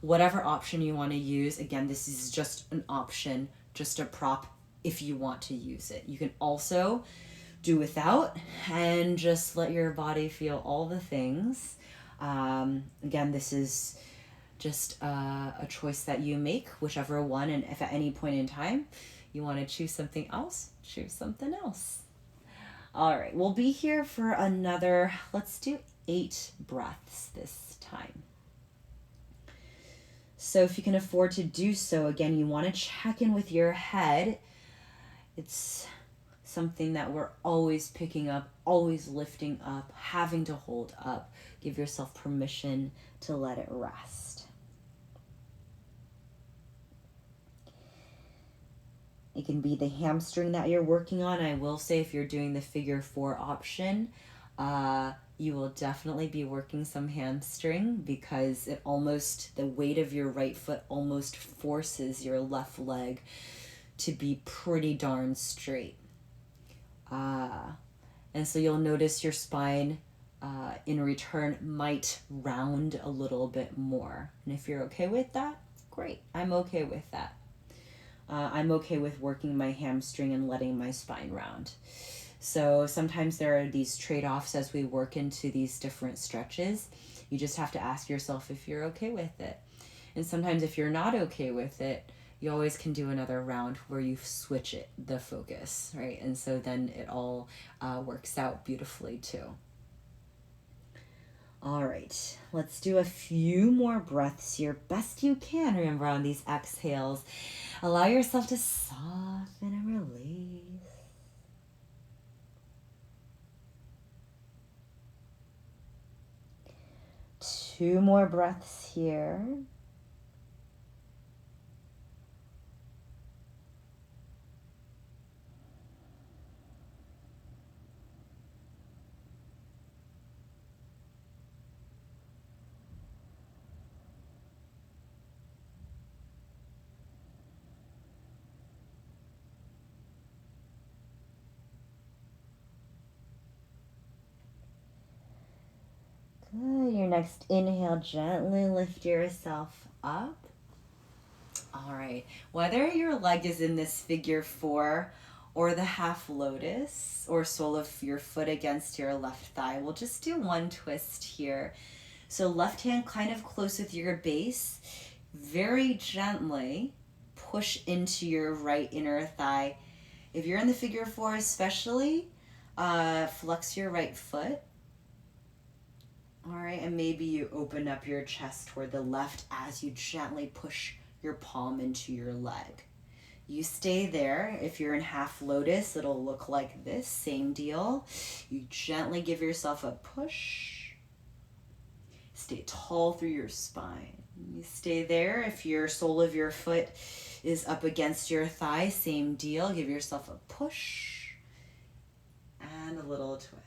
Whatever option you want to use, again, this is just an option, just a prop if you want to use it. You can also do without and just let your body feel all the things. Again, this is just a choice that you make, whichever one, and if at any point in time you want to choose something else, choose something else. All right, we'll be here for another, let's do 8 breaths this time. So if you can afford to do so, again, you want to check in with your head. It's something that we're always picking up, always lifting up, having to hold up. Give yourself permission to let it rest. It can be the hamstring that you're working on. I will say if you're doing the figure 4 option, you will definitely be working some hamstring because the weight of your right foot almost forces your left leg to be pretty darn straight. And so you'll notice your spine in return might round a little bit more. And if you're okay with that, great. I'm okay with that. I'm okay with working my hamstring and letting my spine round. So sometimes there are these trade-offs as we work into these different stretches. You just have to ask yourself if you're okay with it. And sometimes if you're not okay with it, you always can do another round where you switch the focus, right? And so then it all works out beautifully too. All right, let's do a few more breaths here, best you can. Remember on these exhales, allow yourself to soften and release. 2 more breaths here. next inhale, gently lift yourself up. All right, whether your leg is in this figure four or the half lotus or sole of your foot against your left thigh, we'll just do one twist here. So left hand kind of close with your base, very gently push into your right inner thigh. If you're in the figure four especially, flex your right foot. All right, and maybe you open up your chest toward the left as you gently push your palm into your leg. You stay there. If you're in half lotus, it'll look like this, same deal. You gently give yourself a push. Stay tall through your spine. You stay there. If your sole of your foot is up against your thigh, same deal. Give yourself a push and a little twist.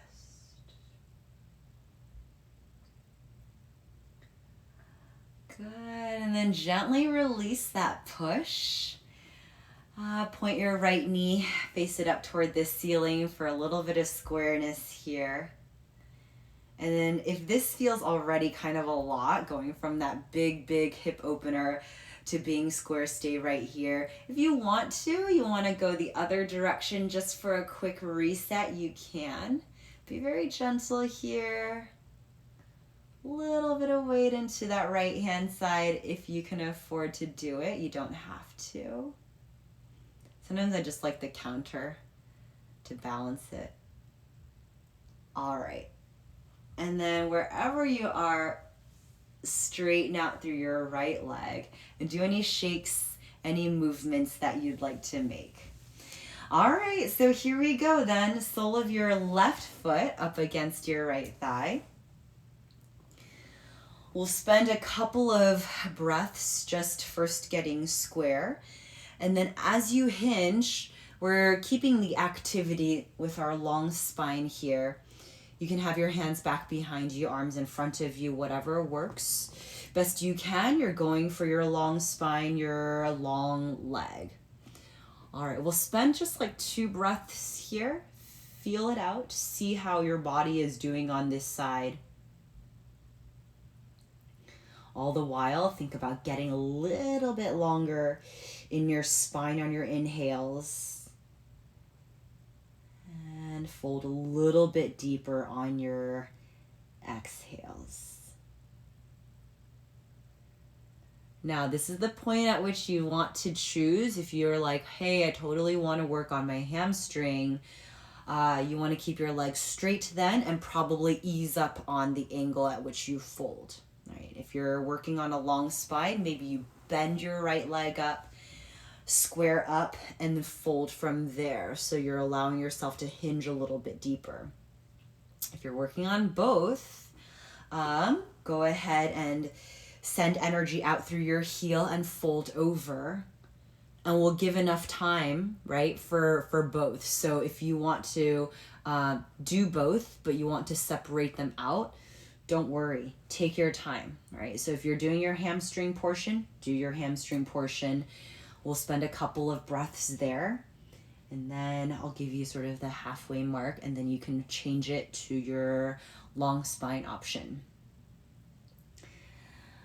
Good, and then gently release that push. Point your right knee, face it up toward the ceiling for a little bit of squareness here. And then if this feels already kind of a lot, going from that big hip opener to being square, stay right here. If you want to go the other direction just for a quick reset, you can. Be very gentle here. Little bit of weight into that right hand side if you can afford to do it. You don't have to. Sometimes I just like the counter to balance it. All right. And then wherever you are, straighten out through your right leg and do any shakes, any movements that you'd like to make. All right, so here we go then. Sole of your left foot up against your right thigh. We'll spend a couple of breaths just first getting square. And then as you hinge, we're keeping the activity with our long spine here. You can have your hands back behind you, arms in front of you, whatever works. Best you can, you're going for your long spine, your long leg. All right, we'll spend just like 2 breaths here. Feel it out, see how your body is doing on this side. All the while, think about getting a little bit longer in your spine on your inhales. And fold a little bit deeper on your exhales. Now, this is the point at which you want to choose. If you're like, hey, I totally want to work on my hamstring, you want to keep your legs straight then and probably ease up on the angle at which you fold. Right? If you're working on a long spine, maybe you bend your right leg up, square up, and then fold from there. So you're allowing yourself to hinge a little bit deeper. If you're working on both, go ahead and send energy out through your heel and fold over. And we'll give enough time, right, for both. So if you want to do both, but you want to separate them out, don't worry, take your time, right? So if you're doing your hamstring portion, do your hamstring portion. We'll spend a couple of breaths there, and then I'll give you sort of the halfway mark, and then you can change it to your long spine option.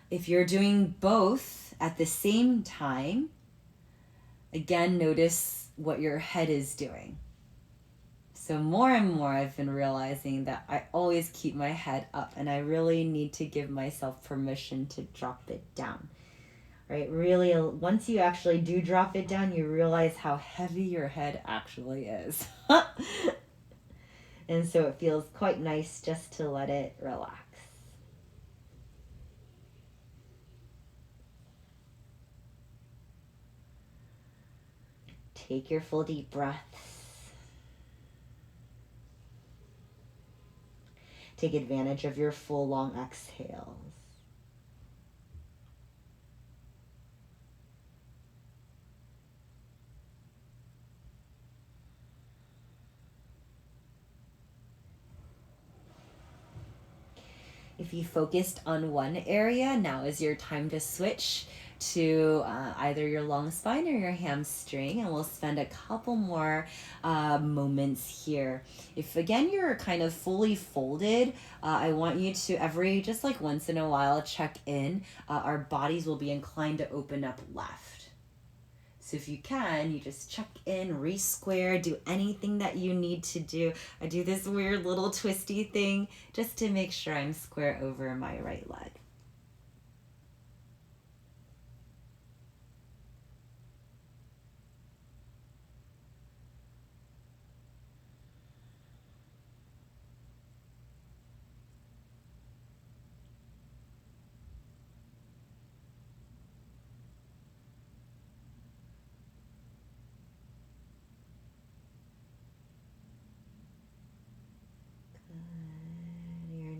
If you're doing both at the same time, again, notice what your head is doing. So more and more I've been realizing that I always keep my head up, and I really need to give myself permission to drop it down. Right? Really, once you actually do drop it down, you realize how heavy your head actually is. And so it feels quite nice just to let it relax. Take your full deep breaths. Take advantage of your full long exhales. If you focused on one area, now is your time to switch to either your long spine or your hamstring, and we'll spend a couple more moments here. If again you're kind of fully folded, I want you to just like once in a while check in. Our bodies will be inclined to open up left. So if you can, you just check in, re-square, do anything that you need to do. I do this weird little twisty thing just to make sure I'm square over my right leg.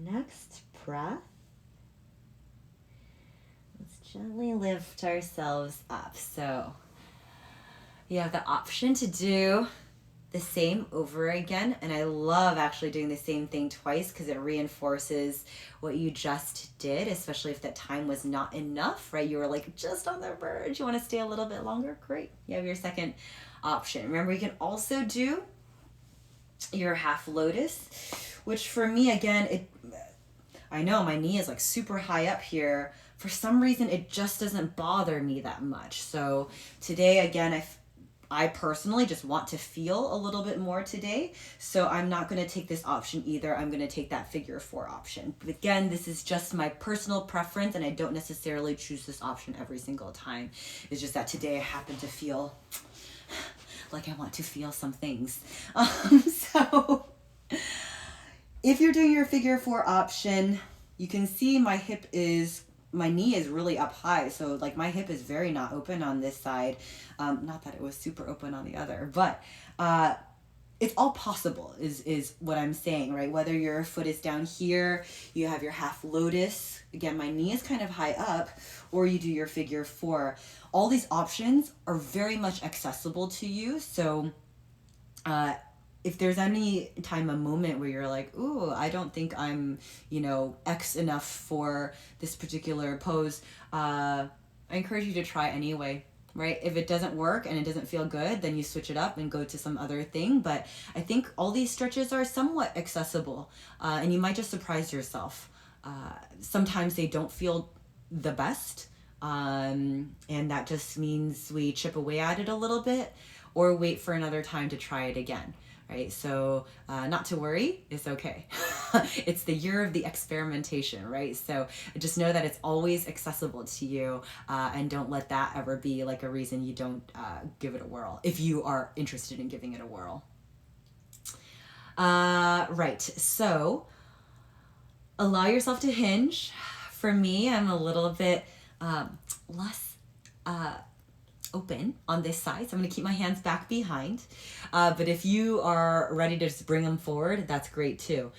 Next breath, let's gently lift ourselves up. So you have the option to do the same over again, and I love actually doing the same thing twice because it reinforces what you just did, especially if that time was not enough, right? You were like just on the verge, you want to stay a little bit longer, great. You have your second option. Remember, you can also do your half lotus, which for me, again, I know my knee is like super high up here. For some reason, it just doesn't bother me that much. So today, again, I personally just want to feel a little bit more today. So I'm not going to take this option either. I'm going to take that figure 4 option. But again, this is just my personal preference, and I don't necessarily choose this option every single time. It's just that today I happen to feel like I want to feel some things. So if you're doing your figure 4 option, you can see my knee is really up high. So like my hip is very not open on this side. Not that it was super open on the other, but it's all possible is what I'm saying, right? Whether your foot is down here, you have your half lotus. Again, my knee is kind of high up, or you do your figure 4. All these options are very much accessible to you. So if there's any time, a moment where you're like, ooh, I don't think I'm, X enough for this particular pose, I encourage you to try anyway, right? If it doesn't work and it doesn't feel good, then you switch it up and go to some other thing. But I think all these stretches are somewhat accessible, and you might just surprise yourself. Sometimes they don't feel the best, and that just means we chip away at it a little bit or wait for another time to try it again. Right? So not to worry, it's okay. It's the year of the experimentation, right? So just know that it's always accessible to you, and don't let that ever be like a reason you don't give it a whirl, if you are interested in giving it a whirl. Right, so allow yourself to hinge. For me, I'm a little bit less open on this side, so I'm going to keep my hands back behind, but if you are ready to just bring them forward, that's great too.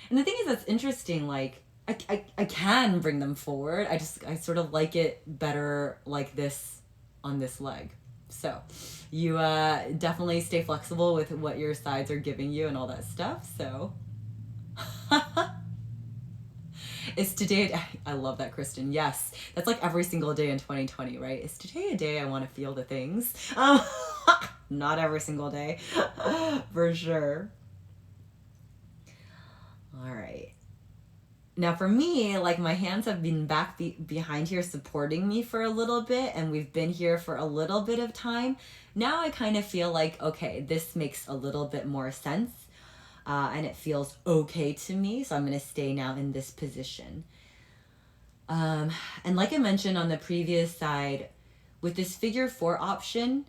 And the thing is, that's interesting, like I can bring them forward, I sort of like it better like this on this leg. So you definitely stay flexible with what your sides are giving you and all that stuff. So is today, I love that, Kristen. Yes, that's like every single day in 2020, right? Is today a day I want to feel the things? Not every single day, for sure. All right. Now for me, like my hands have been back behind here supporting me for a little bit, and we've been here for a little bit of time. Now I kind of feel like, okay, this makes a little bit more sense. And it feels okay to me, so I'm going to stay now in this position. And like I mentioned on the previous side, with this figure 4 option,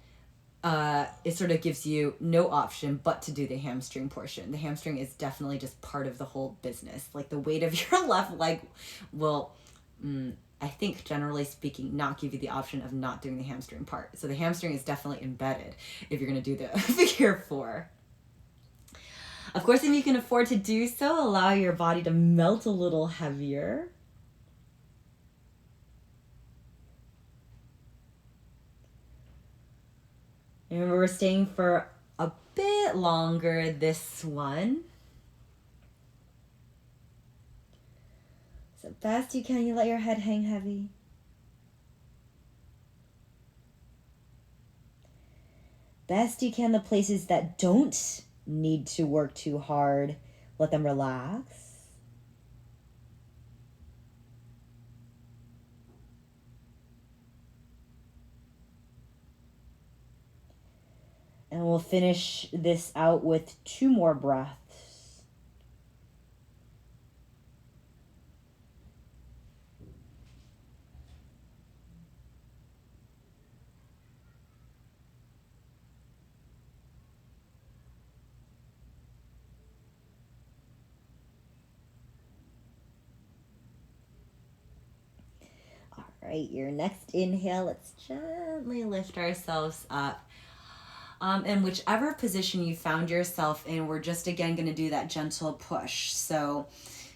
it sort of gives you no option but to do the hamstring portion. The hamstring is definitely just part of the whole business. Like the weight of your left leg will, I think generally speaking, not give you the option of not doing the hamstring part. So the hamstring is definitely embedded if you're going to do the figure 4. Of course, if you can afford to do so, allow your body to melt a little heavier. Remember, we're staying for a bit longer this one.
So best you can, you let your head hang heavy. Best you can, the places that don't need to work too hard, let them relax. And we'll finish this out with 2 more breaths. All right, your next inhale, let's gently lift ourselves up. In whichever position you found yourself in, we're just again going to do that gentle push. So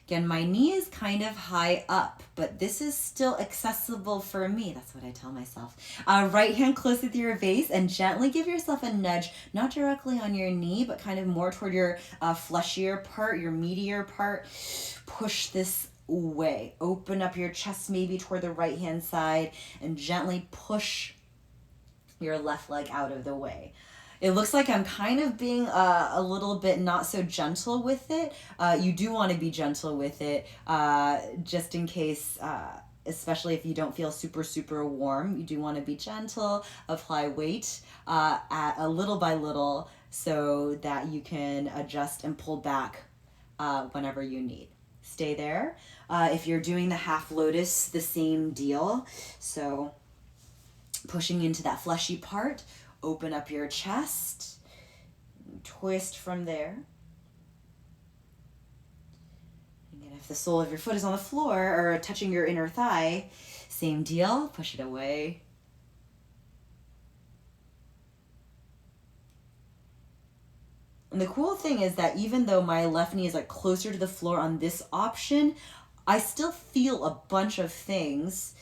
again, my knee is kind of high up, but this is still accessible for me. That's what I tell myself. Right hand close with your face and gently give yourself a nudge, not directly on your knee, but kind of more toward your fleshier part, your meatier part. Push this away. Open up your chest maybe toward the right hand side and gently push your left leg out of the way. It looks like I'm kind of being a little bit not so gentle with it. You do want to be gentle with it, just in case, especially if you don't feel super, super warm. You do want to be gentle, apply weight at a little by little so that you can adjust and pull back whenever you need. Stay there. If you're doing the half lotus, the same deal. So pushing into that fleshy part, open up your chest, twist from there. And if the sole of your foot is on the floor or touching your inner thigh, same deal, push it away. And the cool thing is that even though my left knee is like closer to the floor on this option, I still feel a bunch of things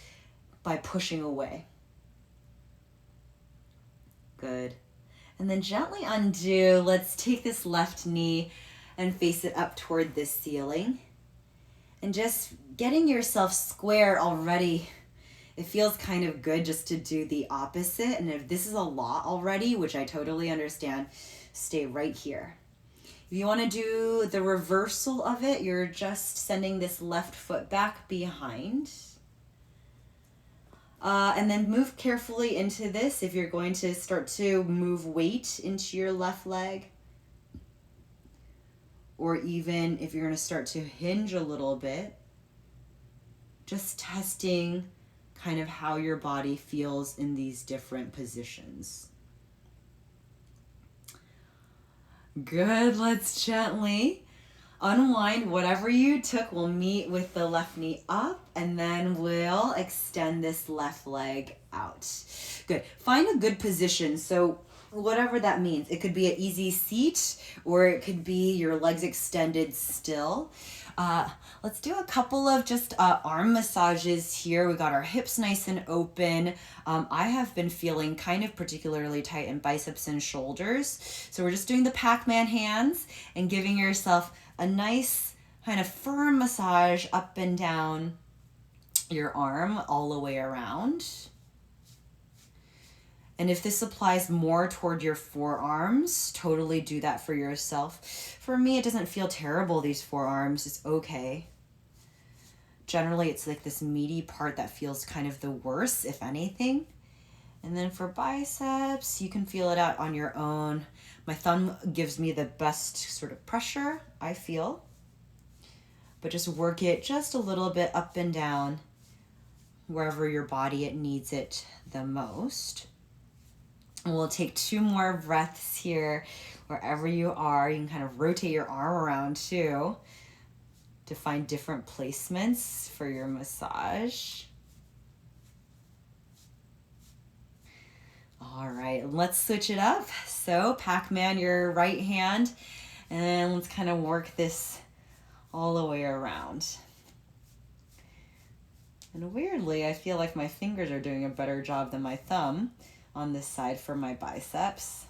by pushing away. Good. And then gently undo. Let's take this left knee and face it up toward this ceiling. And just getting yourself square already, it feels kind of good just to do the opposite. And if this is a lot already, which I totally understand, stay right here. If you want to do the reversal of it, you're just sending this left foot back behind. And then move carefully into this if you're going to start to move weight into your left leg. Or even if you're going to start to hinge a little bit. Just testing kind of how your body feels in these different positions. Good, let's gently unwind whatever you took. We'll meet with the left knee up and then we'll extend this left leg out. Good. Find a good position. So whatever that means, it could be an easy seat or it could be your legs extended still. Let's do a couple of just arm massages here. We got our hips nice and open. I have been feeling kind of particularly tight in biceps and shoulders. So we're just doing the Pac-Man hands and giving yourself a nice kind of firm massage up and down your arm all the way around. And if this applies more toward your forearms, totally do that for yourself. For me, it doesn't feel terrible, these forearms. It's okay. Generally, it's like this meaty part that feels kind of the worst, if anything. And then for biceps, you can feel it out on your own. My thumb gives me the best sort of pressure, I feel. But just work it just a little bit up and down, wherever your body it needs it the most. And we'll take 2 more breaths here. Wherever you are, you can kind of rotate your arm around too to find different placements for your massage. All right, let's switch it up. So Pac-Man, your right hand, and let's kind of work this all the way around. And weirdly, I feel like my fingers are doing a better job than my thumb on this side for my biceps.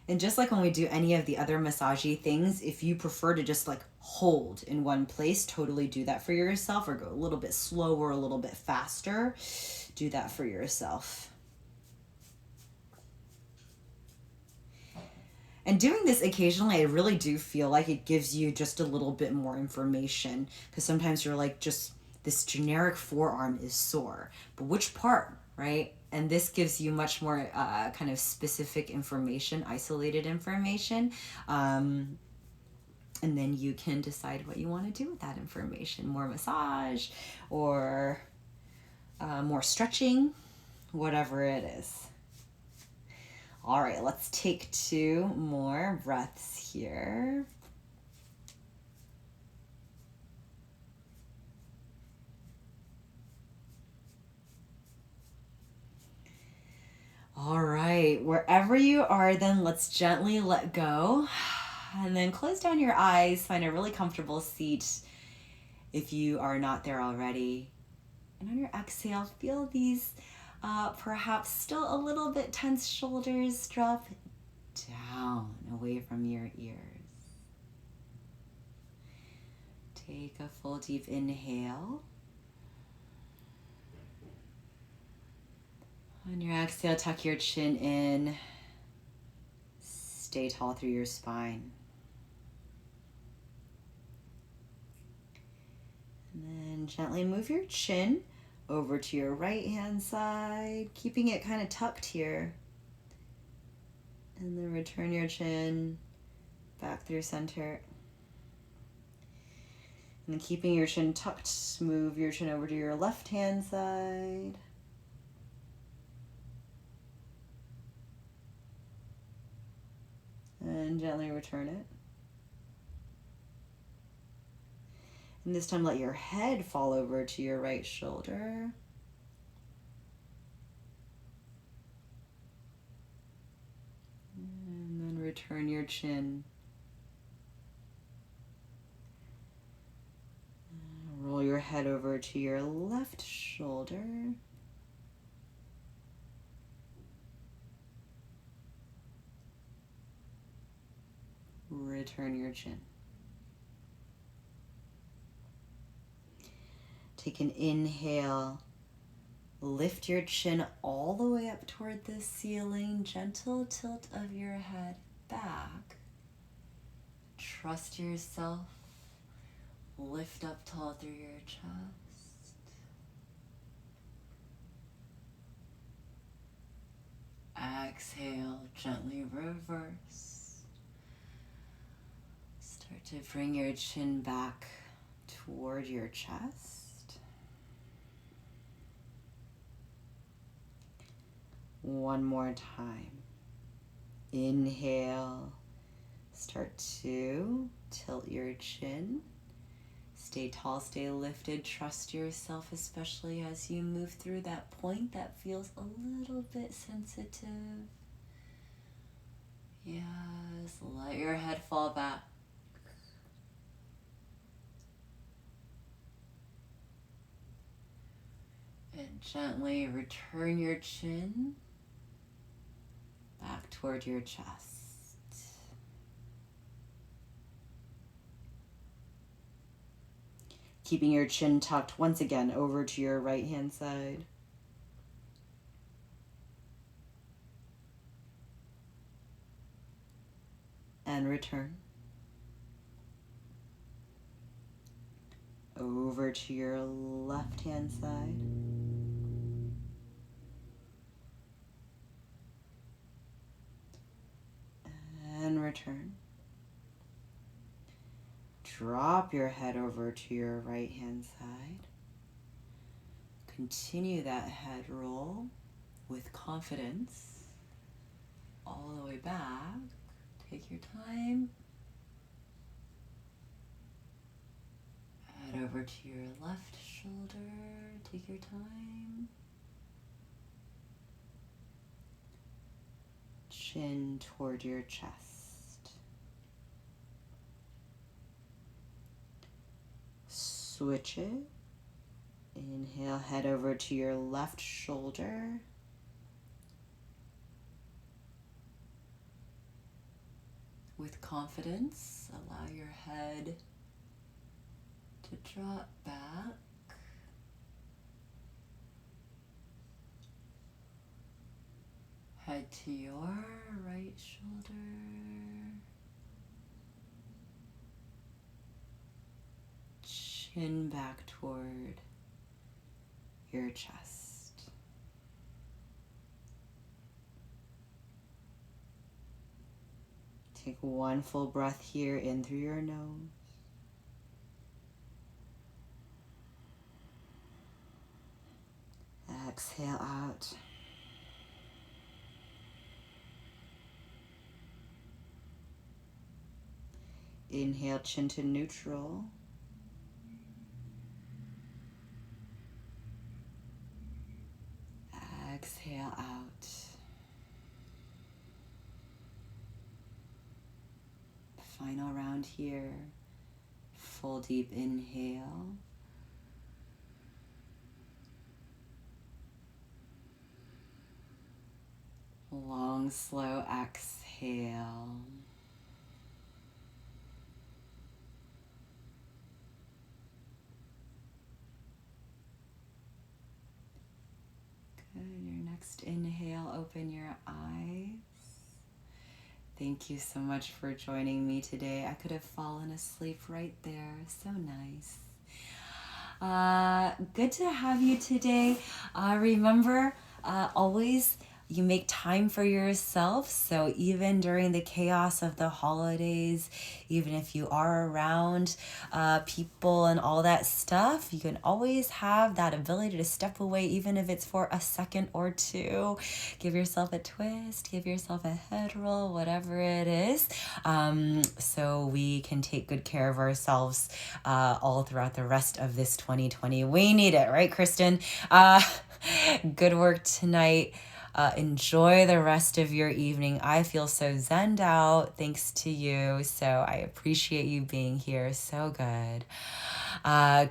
And just like when we do any of the other massagey things, if you prefer to just like hold in one place, totally do that for yourself, or go a little bit slower, a little bit faster. Do that for yourself. And doing this occasionally, I really do feel like it gives you just a little bit more information, because sometimes you're like, just this generic forearm is sore, but which part, right? And this gives you much more kind of specific information, isolated information. And then you can decide what you want to do with that information. More massage or more stretching, whatever it is. All right, let's take 2 more breaths here. All right, wherever you are, then let's gently let go. And then close down your eyes, find a really comfortable seat if you are not there already. And on your exhale, feel these perhaps still a little bit tense shoulders drop down away from your ears. Take a full deep inhale. On your exhale, tuck your chin in. Stay tall through your spine. And then gently move your chin over to your right hand side, keeping it kind of tucked here. And then return your chin back through center. And then keeping your chin tucked, move your chin over to your left hand side. And gently return it. And this time let your head fall over to your right shoulder. And then return your chin. Roll your head over to your left shoulder. Return your chin. Take an inhale. Lift your chin all the way up toward the ceiling. Gentle tilt of your head back. Trust yourself. Lift up tall through your chest. Exhale, gently reverse. Start to bring your chin back toward your chest. One more time. Inhale. Start to tilt your chin. Stay tall, stay lifted. Trust yourself, especially as you move through that point that feels a little bit sensitive. Yes, let your head fall back. And gently return your chin back toward your chest. Keeping your chin tucked once again over to your right hand side. And return. Over to your left hand side. And return. Drop your head over to your right hand side. Continue that head roll with confidence all the way back. Take your time. Head over to your left shoulder. Take your time. Chin toward your chest. Switch it. Inhale, head over to your left shoulder. With confidence, allow your head to drop back. Head to your right shoulder. Chin back toward your chest. Take one full breath here in through your nose. Exhale out. Inhale, chin to neutral. Exhale out. Final round here. Full deep inhale. Long, slow exhale. Good. Your next inhale, open your eyes. Thank you so much for joining me today. I could have fallen asleep right there. So nice. Good to have you today. Remember, always you make time for yourself. So even during the chaos of the holidays, even if you are around people and all that stuff, you can always have that ability to step away, even if it's for a second or two. Give yourself a twist, give yourself a head roll, whatever it is, so we can take good care of ourselves all throughout the rest of this 2020. We need it, right, Kristen? Good work tonight. Enjoy the rest of your evening. I feel so zenned out thanks to you. So I appreciate you being here. So good.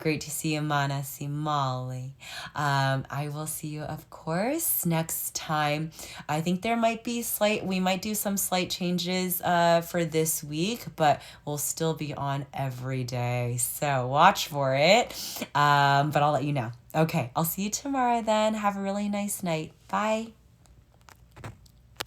Great to see you, Mana. See Molly. I will see you, of course, next time. I think we might do some slight changes for this week, but we'll still be on every day. So watch for it. But I'll let you know. Okay, I'll see you tomorrow then. Have a really nice night. Bye.